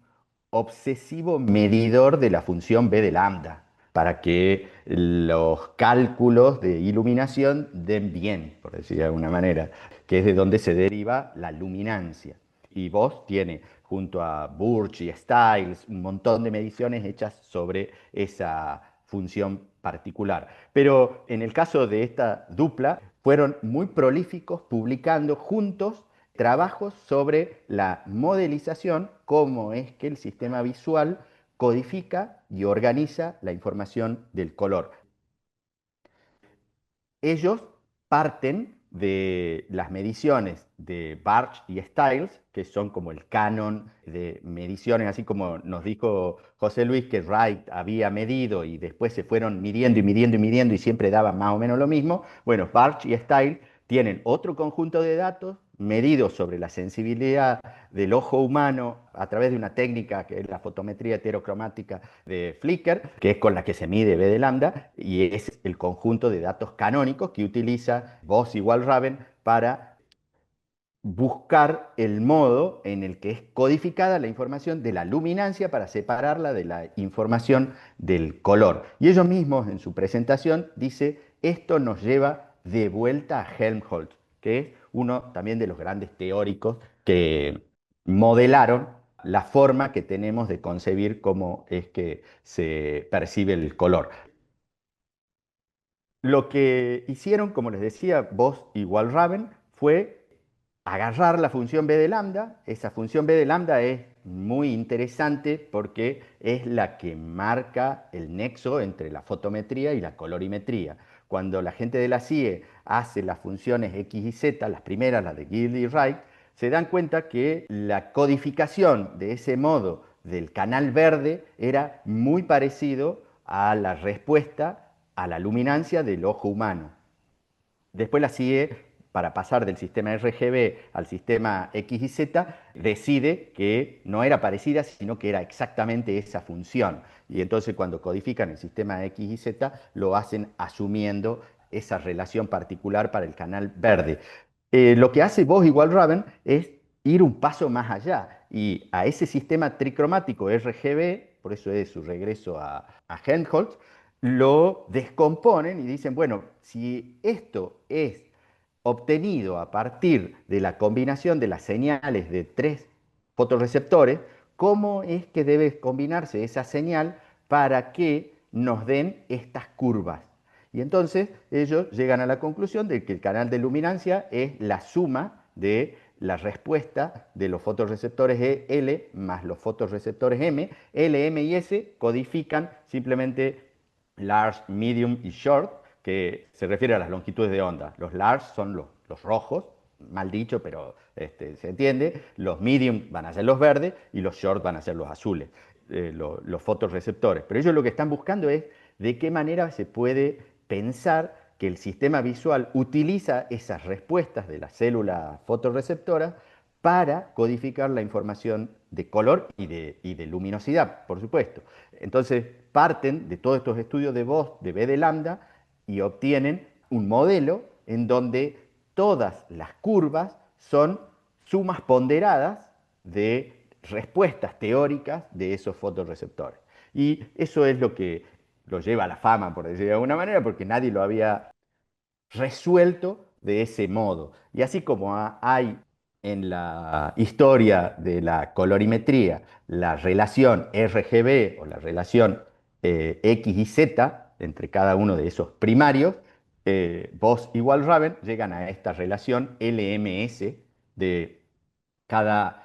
obsesivo medidor de la función B de lambda, para que los cálculos de iluminación den bien, por decir de alguna manera, que es de donde se deriva la luminancia. Y Voss tiene, junto a Burch y Stiles, un montón de mediciones hechas sobre esa función particular. Pero en el caso de esta dupla, fueron muy prolíficos publicando juntos trabajos sobre la modelización, cómo es que el sistema visual codifica y organiza la información del color. Ellos parten de las mediciones de Barch y Stiles, que son como el canon de mediciones, así como nos dijo José Luis que Wright había medido y después se fueron midiendo y midiendo y midiendo y siempre daban más o menos lo mismo. Bueno, Barch y Stiles tienen otro conjunto de datos medidos sobre la sensibilidad del ojo humano a través de una técnica que es la fotometría heterocromática de Flickr, que es con la que se mide B de lambda, y es el conjunto de datos canónicos que utiliza Voss y Walraven para buscar el modo en el que es codificada la información de la luminancia para separarla de la información del color. Y ellos mismos en su presentación dice, esto nos lleva de vuelta a Helmholtz, que es uno también de los grandes teóricos que modelaron la forma que tenemos de concebir cómo es que se percibe el color. Lo que hicieron, como les decía, Voss y Walraven, fue agarrar la función B de lambda. Esa función B de lambda es muy interesante porque es la que marca el nexo entre la fotometría y la colorimetría. Cuando la gente de la CIE hace las funciones X y Z, las primeras, las de Gill y Wright, se dan cuenta que la codificación de ese modo del canal verde era muy parecido a la respuesta a la luminancia del ojo humano. Después la CIE, para pasar del sistema RGB al sistema X y Z, decide que no era parecida, sino que era exactamente esa función. Y entonces cuando codifican el sistema X y Z, lo hacen asumiendo esa relación particular para el canal verde. Lo que hace Voss y Walraven es ir un paso más allá y a ese sistema tricromático RGB, por eso es su regreso a Helmholtz, lo descomponen y dicen, bueno, si esto es obtenido a partir de la combinación de las señales de tres fotorreceptores, ¿cómo es que debe combinarse esa señal para que nos den estas curvas? Y entonces ellos llegan a la conclusión de que el canal de luminancia es la suma de la respuesta de los fotorreceptores L más los fotorreceptores M. L, M y S codifican simplemente large, medium y short, que se refiere a las longitudes de onda. Los large son los rojos, mal dicho, pero se entiende. Los medium van a ser los verdes y los short van a ser los azules, los fotorreceptores. Pero ellos lo que están buscando es de qué manera se puede pensar que el sistema visual utiliza esas respuestas de las células fotorreceptoras para codificar la información de color y de luminosidad, por supuesto. Entonces parten de todos estos estudios de Voss, de B de lambda, y obtienen un modelo en donde todas las curvas son sumas ponderadas de respuestas teóricas de esos fotorreceptores. Y eso es lo que lo lleva a la fama, por decirlo de alguna manera, porque nadie lo había resuelto de ese modo. Y así como hay en la historia de la colorimetría la relación RGB o la relación X y Z entre cada uno de esos primarios, Voss y Walraven llegan a esta relación LMS de cada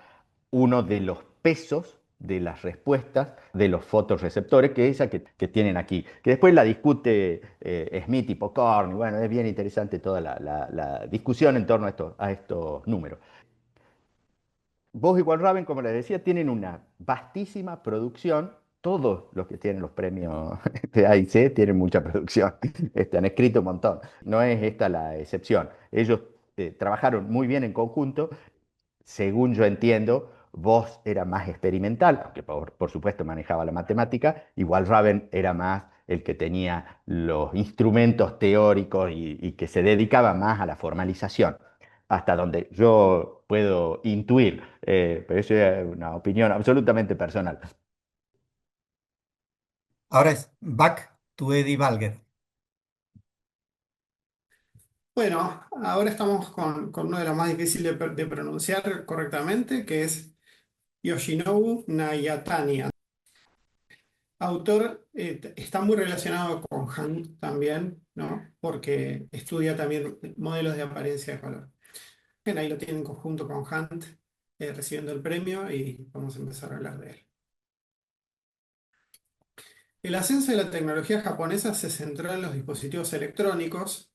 uno de los pesos de las respuestas de los fotorreceptores, que es esa que tienen aquí, que después la discute Smith y Pokorny. Bueno, es bien interesante toda la discusión en torno a estos números. Bose y Walraven, como les decía, tienen una vastísima producción. Todos los que tienen los premios de A y C tienen mucha producción. Han escrito un montón. No es esta la excepción. Ellos trabajaron muy bien en conjunto. Según yo entiendo, Bose era más experimental, aunque por supuesto manejaba la matemática, y Walraven era más el que tenía los instrumentos teóricos y que se dedicaba más a la formalización, hasta donde yo puedo intuir, pero eso es una opinión absolutamente personal. Ahora es back to Eddie Balger. Bueno, ahora estamos con uno de los más difíciles de pronunciar correctamente, que es Yoshinobu Nayatani. Autor, está muy relacionado con Hunt también, ¿no? Porque estudia también modelos de apariencia de color. Bien, ahí lo tienen en conjunto con Hunt, recibiendo el premio y vamos a empezar a hablar de él. El ascenso de la tecnología japonesa se centró en los dispositivos electrónicos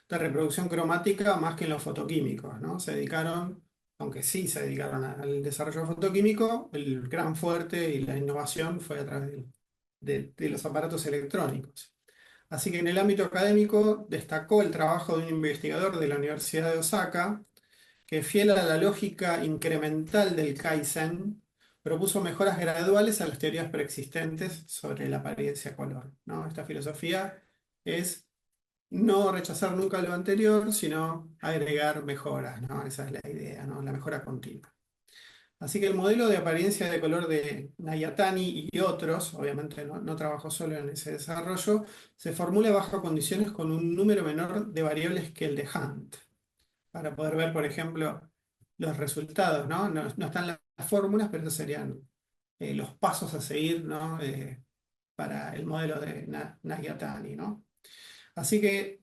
de reproducción cromática más que en los fotoquímicos, ¿no? Se dedicaron, aunque sí se dedicaron al desarrollo fotoquímico, el gran fuerte y la innovación fue a través de los aparatos electrónicos. Así que en el ámbito académico destacó el trabajo de un investigador de la Universidad de Osaka, que fiel a la lógica incremental del Kaizen, propuso mejoras graduales a las teorías preexistentes sobre la apariencia color, ¿no? Esta filosofía es no rechazar nunca lo anterior, sino agregar mejoras, ¿no? Esa es la idea, ¿no? La mejora continua. Así que el modelo de apariencia de color de Nayatani y otros, obviamente no trabajó solo en ese desarrollo, se formula bajo condiciones con un número menor de variables que el de Hunt, para poder ver, por ejemplo, los resultados, ¿no? No están las fórmulas, pero estos serían los pasos a seguir, ¿no? Para el modelo de Nayatani, ¿no? Así que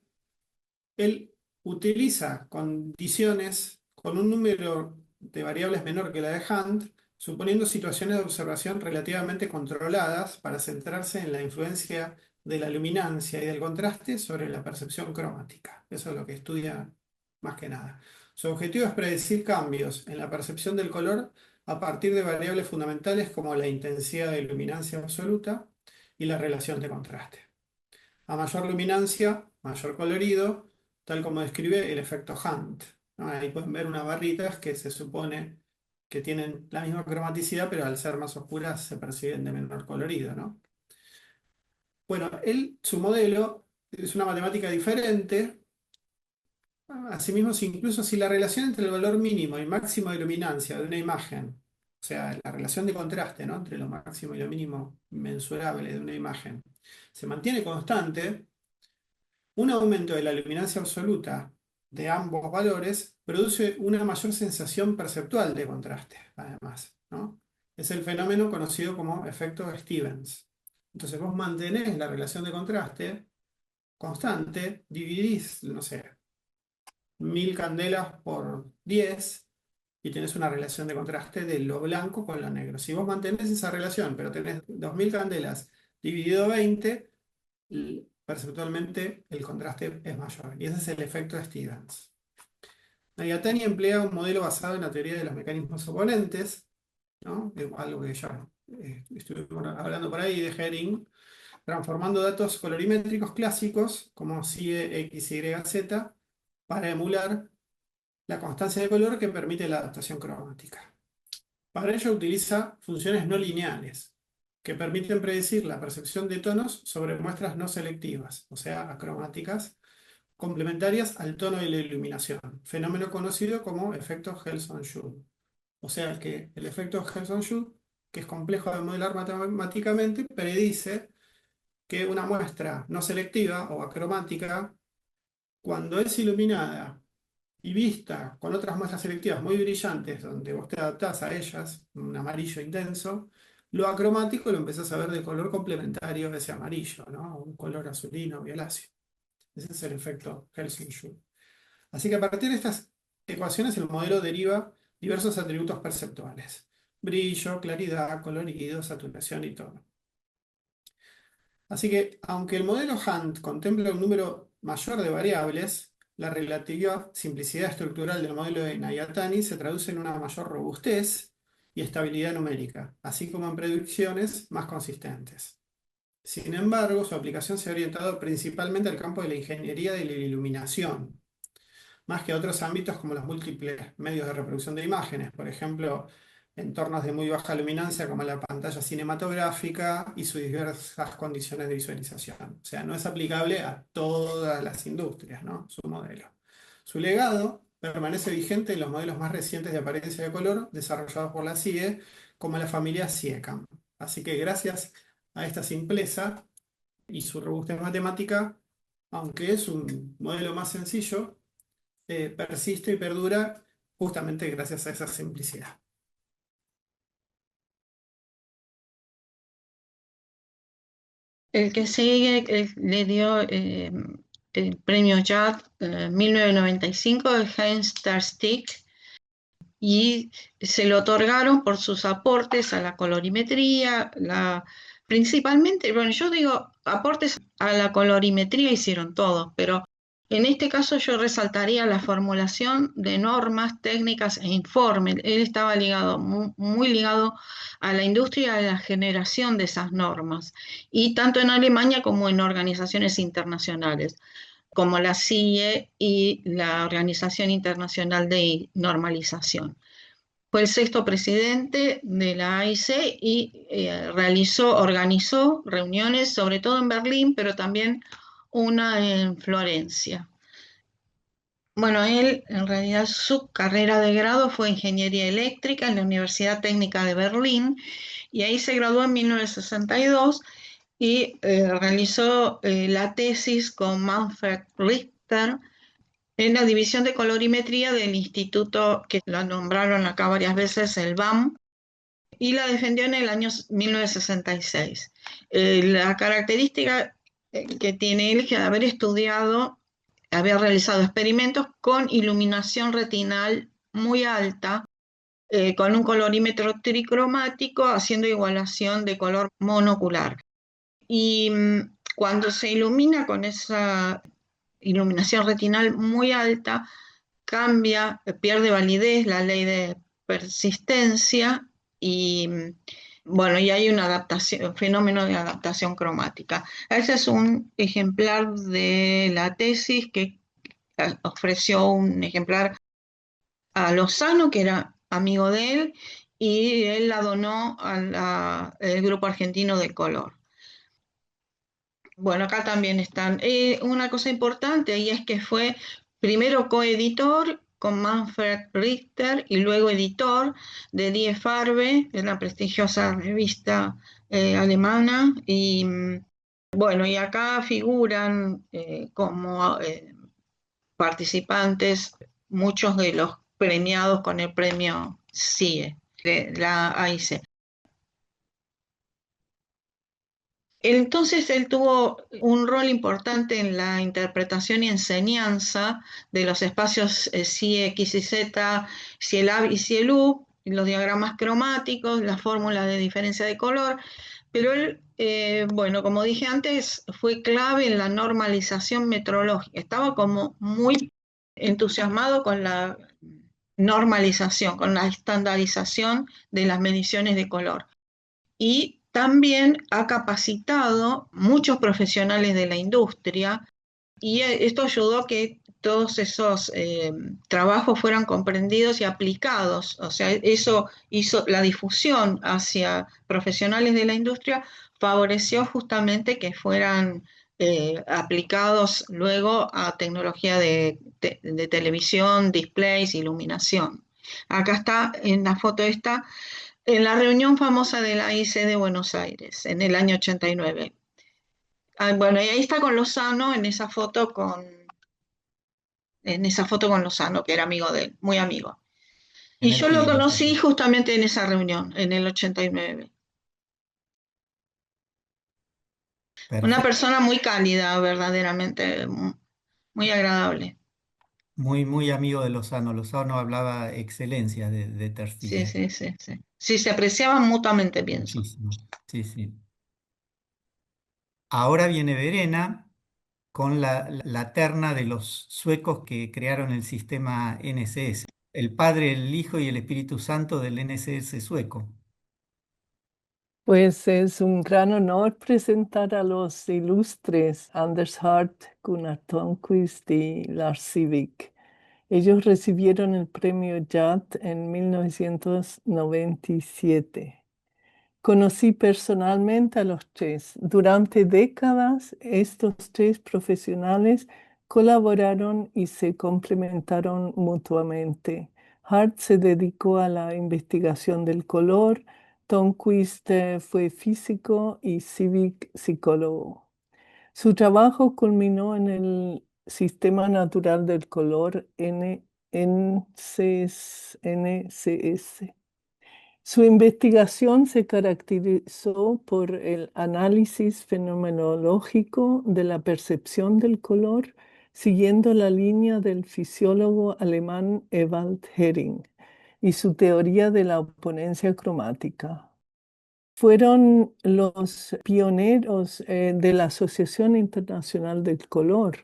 él utiliza condiciones con un número de variables menor que la de Hunt, suponiendo situaciones de observación relativamente controladas para centrarse en la influencia de la luminancia y del contraste sobre la percepción cromática. Eso es lo que estudia más que nada. Su objetivo es predecir cambios en la percepción del color a partir de variables fundamentales como la intensidad de luminancia absoluta y la relación de contraste. A mayor luminancia, mayor colorido, tal como describe el efecto Hunt, ¿no? Ahí pueden ver unas barritas que se supone que tienen la misma cromaticidad, pero al ser más oscuras se perciben de menor colorido, ¿no? Bueno, su modelo es una matemática diferente. Asimismo, incluso si la relación entre el valor mínimo y máximo de luminancia de una imagen, o sea, la relación de contraste, ¿no? Entre lo máximo y lo mínimo mensurable de una imagen, se mantiene constante, un aumento de la luminancia absoluta de ambos valores produce una mayor sensación perceptual de contraste, además, ¿no? Es el fenómeno conocido como efecto Stevens. Entonces vos mantenés la relación de contraste constante, dividís, no sé, 1000 candelas por 10 y tenés una relación de contraste de lo blanco con lo negro. Si vos mantenés esa relación, pero tenés 2000 candelas dividido 20, perceptualmente el contraste es mayor. Y ese es el efecto Stevens. Nayatani emplea un modelo basado en la teoría de los mecanismos oponentes, ¿no? Algo que ya estuvimos hablando por ahí de Herring, transformando datos colorimétricos clásicos como CIE, X, Y, Z para emular la constancia de color que permite la adaptación cromática. Para ello utiliza funciones no lineales que permiten predecir la percepción de tonos sobre muestras no selectivas, o sea, acromáticas, complementarias al tono de la iluminación, fenómeno conocido como efecto Gelson-Schultz. O sea que el efecto Gelson-Schultz, que es complejo de modelar matemáticamente, predice que una muestra no selectiva o acromática, cuando es iluminada y vista con otras muestras selectivas muy brillantes, donde vos te adaptás a ellas, un amarillo intenso, lo acromático lo empezás a ver de color complementario de ese amarillo, ¿no? Un color azulino, violáceo. Ese es el efecto Kelsen-Schultz. Así que a partir de estas ecuaciones el modelo deriva diversos atributos perceptuales: brillo, claridad, colorido, saturación y tono. Así que, aunque el modelo Hunt contempla un número mayor de variables, la relativa simplicidad estructural del modelo de Nayatani se traduce en una mayor robustez y estabilidad numérica, así como en predicciones más consistentes. Sin embargo, su aplicación se ha orientado principalmente al campo de la ingeniería y la iluminación, más que a otros ámbitos como los múltiples medios de reproducción de imágenes, por ejemplo, entornos de muy baja luminancia como la pantalla cinematográfica y sus diversas condiciones de visualización. O sea, no es aplicable a todas las industrias, ¿no? Su modelo. Su legado permanece vigente en los modelos más recientes de apariencia de color desarrollados por la CIE, como la familia CIECAM. Así que gracias a esta simpleza y su robustez matemática, aunque es un modelo más sencillo, persiste y perdura justamente gracias a esa simplicidad. El que sigue le dio el premio JAD 1995 de Heinz Starstick y se lo otorgaron por sus aportes a la colorimetría, principalmente, bueno, yo digo, aportes a la colorimetría hicieron todos, pero en este caso yo resaltaría la formulación de normas, técnicas e informes. Él estaba ligado, muy ligado a la industria y a la generación de esas normas, y tanto en Alemania como en organizaciones internacionales como la CIE y la Organización Internacional de Normalización. Fue el sexto presidente de la AIC y organizó reuniones, sobre todo en Berlín, pero también una en Florencia. Bueno, él, en realidad, su carrera de grado fue Ingeniería Eléctrica en la Universidad Técnica de Berlín, y ahí se graduó en 1962 y realizó la tesis con Manfred Richter en la división de colorimetría del instituto que lo nombraron acá varias veces, el BAM, y la defendió en el año 1966. La característica que tiene él es que haber estudiado, haber realizado experimentos con iluminación retinal muy alta, con un colorímetro tricromático, haciendo igualación de color monocular. Y cuando se ilumina con esa iluminación retinal muy alta, cambia, pierde validez la ley de persistencia y bueno, y hay una adaptación, un fenómeno de adaptación cromática. Ese es un ejemplar de la tesis que ofreció un ejemplar a Lozano, que era amigo de él, y él la donó al Grupo Argentino de Color. Bueno, acá también están. Una cosa importante, y es que fue primero coeditor con Manfred Richter y luego editor de Die Farbe, de la prestigiosa revista alemana. Y bueno, y acá figuran como participantes muchos de los premiados con el premio CIE, de la AIC. Entonces él tuvo un rol importante en la interpretación y enseñanza de los espacios Xi, X y Z, Ciel-A y Ciel-U, los diagramas cromáticos, la fórmula de diferencia de color, pero él, bueno, como dije antes, fue clave en la normalización metrológica. Estaba como muy entusiasmado con la normalización, con la estandarización de las mediciones de color. Y también ha capacitado muchos profesionales de la industria, y esto ayudó a que todos esos trabajos fueran comprendidos y aplicados. O sea, eso hizo la difusión hacia profesionales de la industria, favoreció justamente que fueran aplicados luego a tecnología de televisión, displays, iluminación. Acá está en la foto esta, en la reunión famosa de la IC de Buenos Aires, en el año 89. Bueno, y ahí está con Lozano en esa foto con Lozano, que era amigo de él, muy amigo. Y En el yo lo cielo. conocí justamente en esa reunión, en el 89. Una Perfecto. persona muy cálida, verdaderamente, muy agradable. Muy, muy amigo de Lozano. Lozano hablaba excelencia de Ter Sí, Stegen. sí, sí, sí. Sí, se apreciaban mutuamente, pienso. Muchísimo. Sí, sí. Ahora viene Verena con la terna de los suecos que crearon el sistema NCS. El Padre, el Hijo y el Espíritu Santo del NCS sueco. Pues es un gran honor presentar a los ilustres Anders Hart, Gunnar Thörnqvist y Lars Sivik. Ellos recibieron el premio JAT en 1997. Conocí personalmente a los tres. Durante décadas, estos tres profesionales colaboraron y se complementaron mutuamente. Hart se dedicó a la investigación del color, Thörnqvist fue físico y Sivik psicólogo. Su trabajo culminó en el Sistema Natural del Color NCS. Su investigación se caracterizó por el análisis fenomenológico de la percepción del color, siguiendo la línea del fisiólogo alemán Ewald Hering y su teoría de la oponencia cromática. Fueron los pioneros de la Asociación Internacional del Color.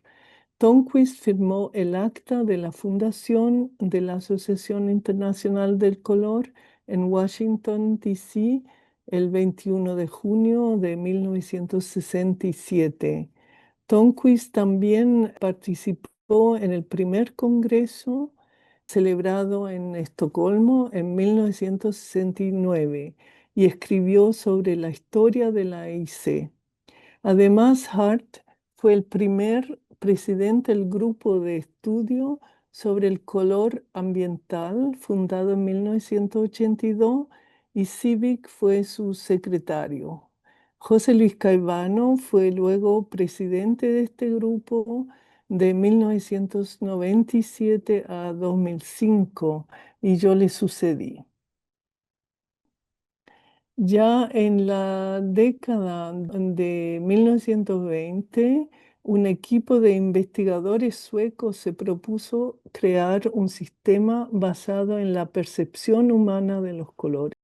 Thörnqvist firmó el acta de la fundación de la Asociación Internacional del Color en Washington, D.C., el 21 de junio de 1967. Thörnqvist también participó en el primer congreso celebrado en Estocolmo en 1969 y escribió sobre la historia de la EIC. Además, Hart fue el primer presidente del grupo de estudio sobre el color ambiental fundado en 1982 y Sivik fue su secretario. José Luis Caivano fue luego presidente de este grupo de 1997 a 2005 y yo le sucedí. Ya en la década de 1920, un equipo de investigadores suecos se propuso crear un sistema basado en la percepción humana de los colores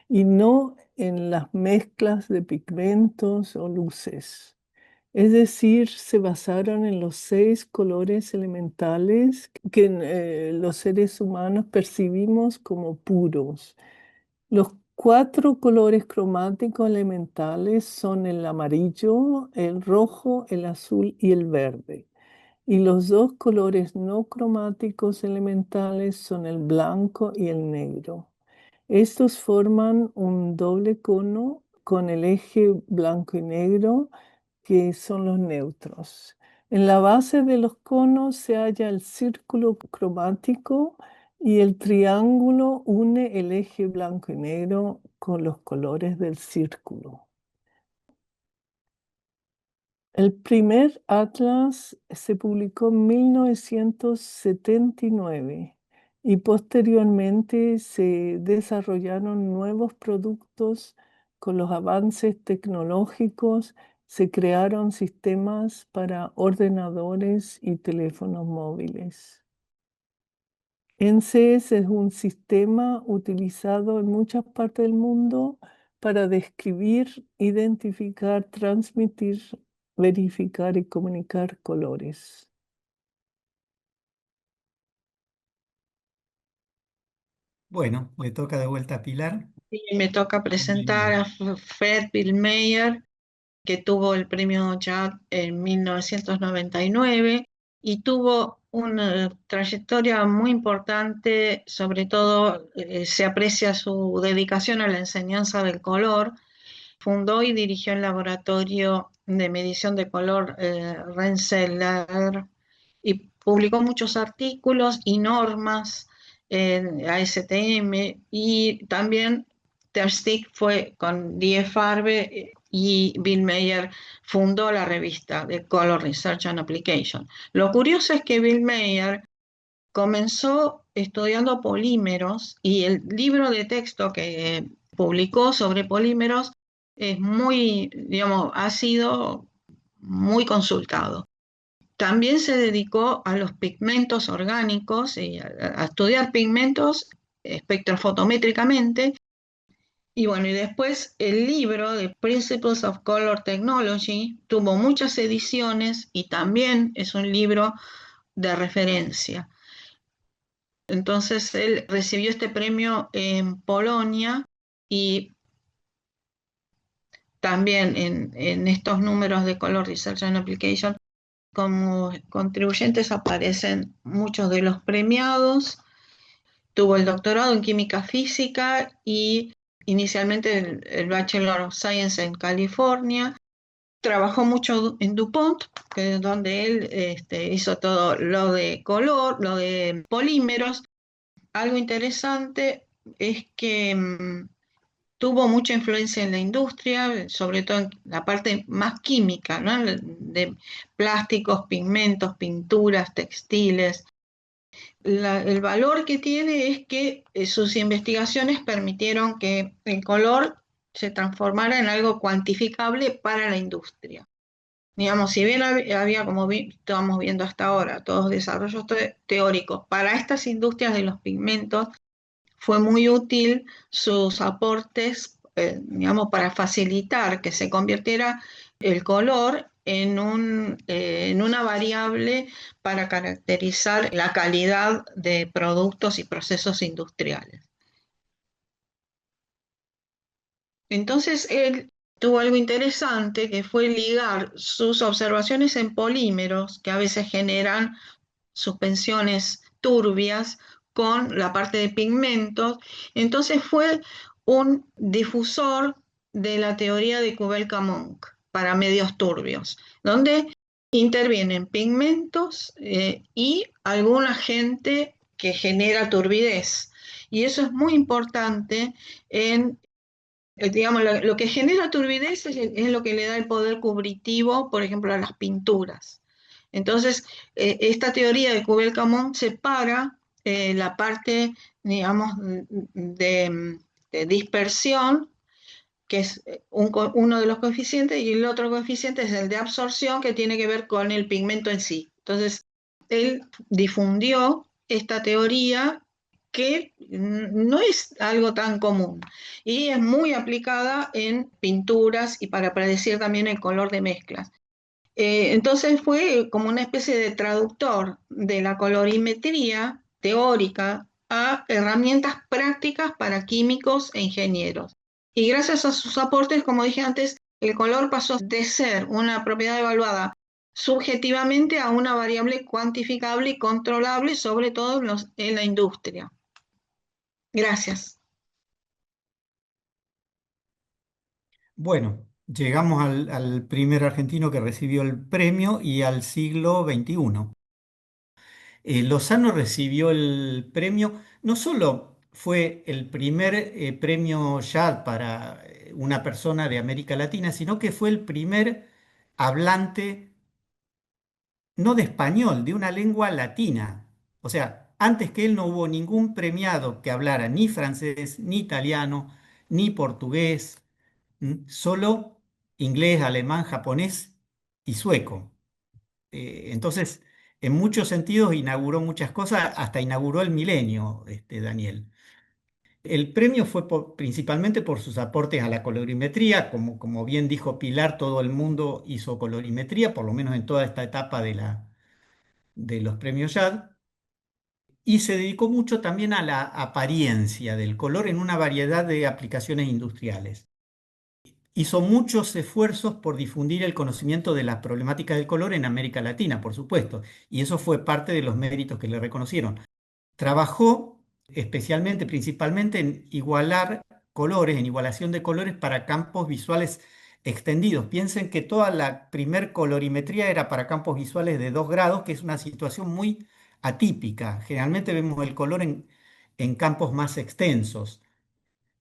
y no en las mezclas de pigmentos o luces. Es decir, se basaron en los 6 colores elementales que los seres humanos percibimos como puros. Los 4 colores cromáticos elementales son el amarillo, el rojo, el azul y el verde. Y los 2 colores no cromáticos elementales son el blanco y el negro. Estos forman un doble cono con el eje blanco y negro, que son los neutros. En la base de los conos se halla el círculo cromático y el triángulo une el eje blanco y negro con los colores del círculo. El primer atlas se publicó en 1979 y posteriormente se desarrollaron nuevos productos con los avances tecnológicos. Se crearon sistemas para ordenadores y teléfonos móviles. NCS es un sistema utilizado en muchas partes del mundo para describir, identificar, transmitir, verificar y comunicar colores. Bueno, le toca de vuelta a Pilar. Y me toca presentar a Fred Billmeyer, que tuvo el premio JAD en 1999 y tuvo una trayectoria muy importante, sobre todo se aprecia su dedicación a la enseñanza del color. Fundó y dirigió el laboratorio de medición de color Rensselaer y publicó muchos artículos y normas en ASTM, y también Ter Stick fue con Die Farbe y Bill Meyer fundó la revista de Color Research and Application. Lo curioso es que Bill Meyer comenzó estudiando polímeros y el libro de texto que publicó sobre polímeros es muy, digamos, ha sido muy consultado. También se dedicó a los pigmentos orgánicos y a estudiar pigmentos espectrofotométricamente, Y bueno, y después el libro de Principles of Color Technology tuvo muchas ediciones y también es un libro de referencia. Entonces él recibió este premio en Polonia y también en estos números de Color Research and Application como contribuyentes aparecen muchos de los premiados. Tuvo el doctorado en química física y inicialmente el Bachelor of Science en California. Trabajó mucho en DuPont, que es donde él hizo todo lo de color, lo de polímeros. Algo interesante es que tuvo mucha influencia en la industria, sobre todo en la parte más química, ¿no? De plásticos, pigmentos, pinturas, textiles. El valor que tiene es que sus investigaciones permitieron que el color se transformara en algo cuantificable para la industria. Digamos, si bien había, como estábamos viendo hasta ahora, todos desarrollos teóricos, para estas industrias de los pigmentos fue muy útil sus aportes, digamos, para facilitar que se convirtiera el color en una variable para caracterizar la calidad de productos y procesos industriales. Entonces, él tuvo algo interesante que fue ligar sus observaciones en polímeros, que a veces generan suspensiones turbias, con la parte de pigmentos. Entonces fue un difusor de la teoría de Kubelka-Monk para medios turbios, donde intervienen pigmentos y algún agente que genera turbidez. Y eso es muy importante en, digamos, lo que genera turbidez es lo que le da el poder cubritivo, por ejemplo, a las pinturas. Entonces, esta teoría de Kubel-Cammon separa la parte, digamos, de dispersión, que es uno de los coeficientes, y el otro coeficiente es el de absorción, que tiene que ver con el pigmento en sí. Entonces, él difundió esta teoría que no es algo tan común y es muy aplicada en pinturas y para predecir también el color de mezclas. Entonces fue como una especie de traductor de la colorimetría teórica a herramientas prácticas para químicos e ingenieros. Y gracias a sus aportes, como dije antes, el color pasó de ser una propiedad evaluada subjetivamente a una variable cuantificable y controlable, sobre todo en la industria. Gracias. Bueno, llegamos al primer argentino que recibió el premio y al siglo XXI. Lozano recibió el premio, no solo fue el primer premio YAD para una persona de América Latina, sino que fue el primer hablante, no de español, de una lengua latina. O sea, antes que él no hubo ningún premiado que hablara ni francés, ni italiano, ni portugués, solo inglés, alemán, japonés y sueco. Entonces, en muchos sentidos inauguró muchas cosas, hasta inauguró el milenio, Daniel. El premio fue principalmente por sus aportes a la colorimetría, como bien dijo Pilar, todo el mundo hizo colorimetría, por lo menos en toda esta etapa de los premios YAD, y se dedicó mucho también a la apariencia del color en una variedad de aplicaciones industriales. Hizo muchos esfuerzos por difundir el conocimiento de las problemáticas del color en América Latina, por supuesto, y eso fue parte de los méritos que le reconocieron. Trabajó especialmente, principalmente en igualar colores, en igualación de colores para campos visuales extendidos. Piensen que toda la primer colorimetría era para campos visuales de 2 grados, que es una situación muy atípica. Generalmente vemos el color en campos más extensos.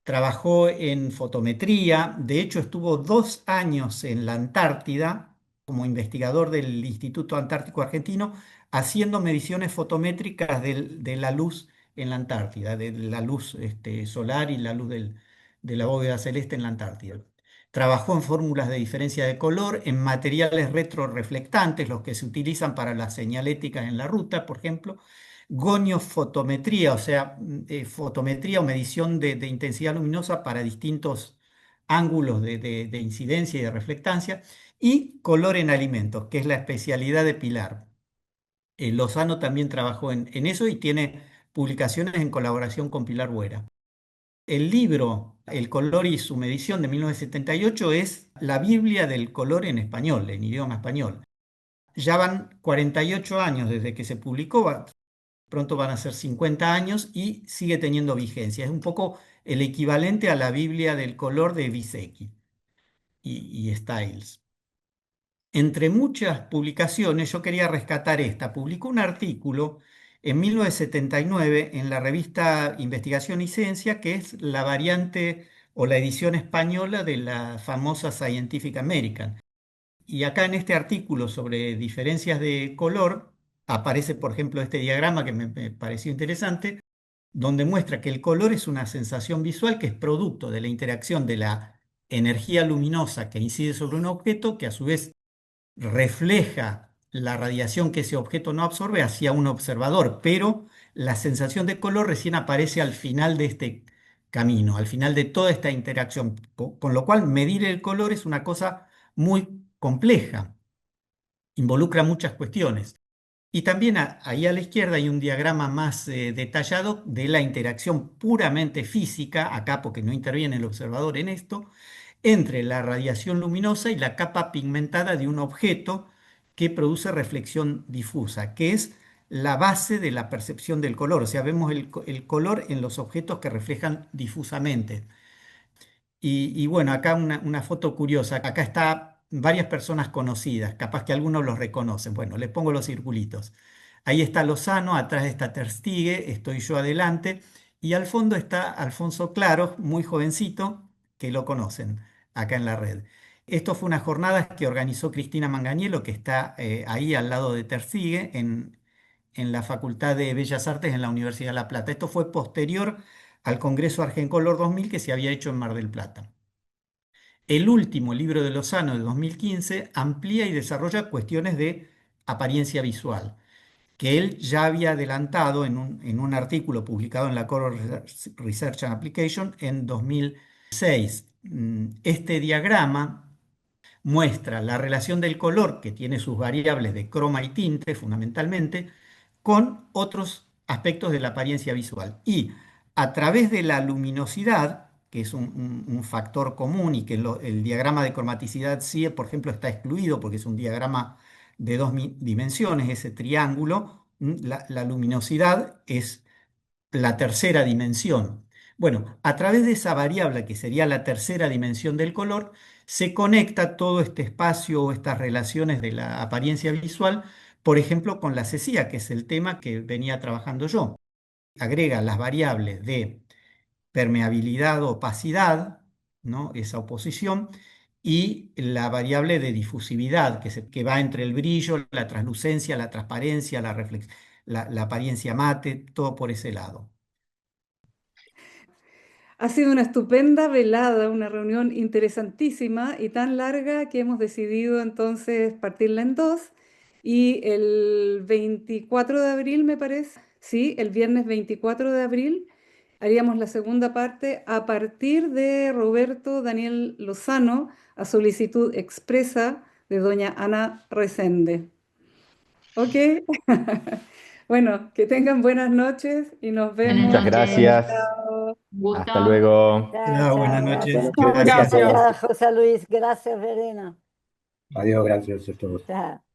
Trabajó en fotometría, de hecho estuvo 2 años en la Antártida como investigador del Instituto Antártico Argentino, haciendo mediciones fotométricas de la luz en la Antártida, de la luz solar y la luz de la bóveda celeste en la Antártida. Trabajó en fórmulas de diferencia de color, en materiales retroreflectantes, los que se utilizan para las señaléticas en la ruta, por ejemplo. goniofotometría, o sea, fotometría o medición de intensidad luminosa para distintos ángulos de incidencia y de reflectancia, y color en alimentos, que es la especialidad de Pilar. Lozano también trabajó en eso y tiene publicaciones en colaboración con Pilar Buera. El libro El color y su medición de 1978 es la Biblia del color en español, en idioma español. Ya van 48 años desde que se publicó, pronto van a ser 50 años y sigue teniendo vigencia. Es un poco el equivalente a la Biblia del color de Visecki y Stiles. Entre muchas publicaciones, yo quería rescatar esta. Publicó un artículo en 1979 en la revista Investigación y Ciencia, que es la variante o la edición española de la famosa Scientific American. Y acá en este artículo sobre diferencias de color aparece, por ejemplo, este diagrama que me pareció interesante, donde muestra que el color es una sensación visual que es producto de la interacción de la energía luminosa que incide sobre un objeto, que a su vez refleja la radiación que ese objeto no absorbe hacia un observador, pero la sensación de color recién aparece al final de este camino, al final de toda esta interacción, con lo cual medir el color es una cosa muy compleja, involucra muchas cuestiones. Y también ahí a la izquierda hay un diagrama más detallado de la interacción puramente física, acá porque no interviene el observador en esto, entre la radiación luminosa y la capa pigmentada de un objeto que produce reflexión difusa, que es la base de la percepción del color. O sea, vemos el color en los objetos que reflejan difusamente. Y bueno, acá una foto curiosa. Acá está varias personas conocidas, capaz que algunos los reconocen. Bueno, les pongo los circulitos. Ahí está Lozano, atrás está Ter Stige, estoy yo adelante, y al fondo está Alfonso Claros, muy jovencito, que lo conocen acá en la red. Esto fue una jornada que organizó Cristina Manganiello, que está ahí al lado de Ter Stige, en la Facultad de Bellas Artes en la Universidad de La Plata. Esto fue posterior al Congreso Argencolor 2000 que se había hecho en Mar del Plata. El último libro de Lozano de 2015 amplía y desarrolla cuestiones de apariencia visual, que él ya había adelantado en un artículo publicado en la Color Research and Application en 2006. Este diagrama muestra la relación del color, que tiene sus variables de croma y tinte fundamentalmente, con otros aspectos de la apariencia visual. Y a través de la luminosidad, que es un factor común y que el diagrama de cromaticidad sí, por ejemplo, está excluido porque es un diagrama de dos dimensiones, ese triángulo, la luminosidad es la tercera dimensión. Bueno, a través de esa variable que sería la tercera dimensión del color, se conecta todo este espacio o estas relaciones de la apariencia visual, por ejemplo, con la cesía, que es el tema que venía trabajando yo. Agrega las variables de permeabilidad o opacidad, ¿no? Esa oposición, y la variable de difusividad, que va entre el brillo, la translucencia, la transparencia, la apariencia mate, todo por ese lado. Ha sido una estupenda velada, una reunión interesantísima y tan larga que hemos decidido entonces partirla en dos. Y el 24 de abril, me parece, sí, el viernes 24 de abril, haríamos la segunda parte a partir de Roberto Daniel Lozano, a solicitud expresa de doña Ana Resende. ¿Ok? Bueno, que tengan buenas noches y nos Buenas Muchas vemos. noches. gracias. Gusto. Hasta luego. Chao, Buenas chao, noches. gracias. Gracias. Gracias, José Luis. Gracias, Verena. Adiós, gracias a todos. Chao.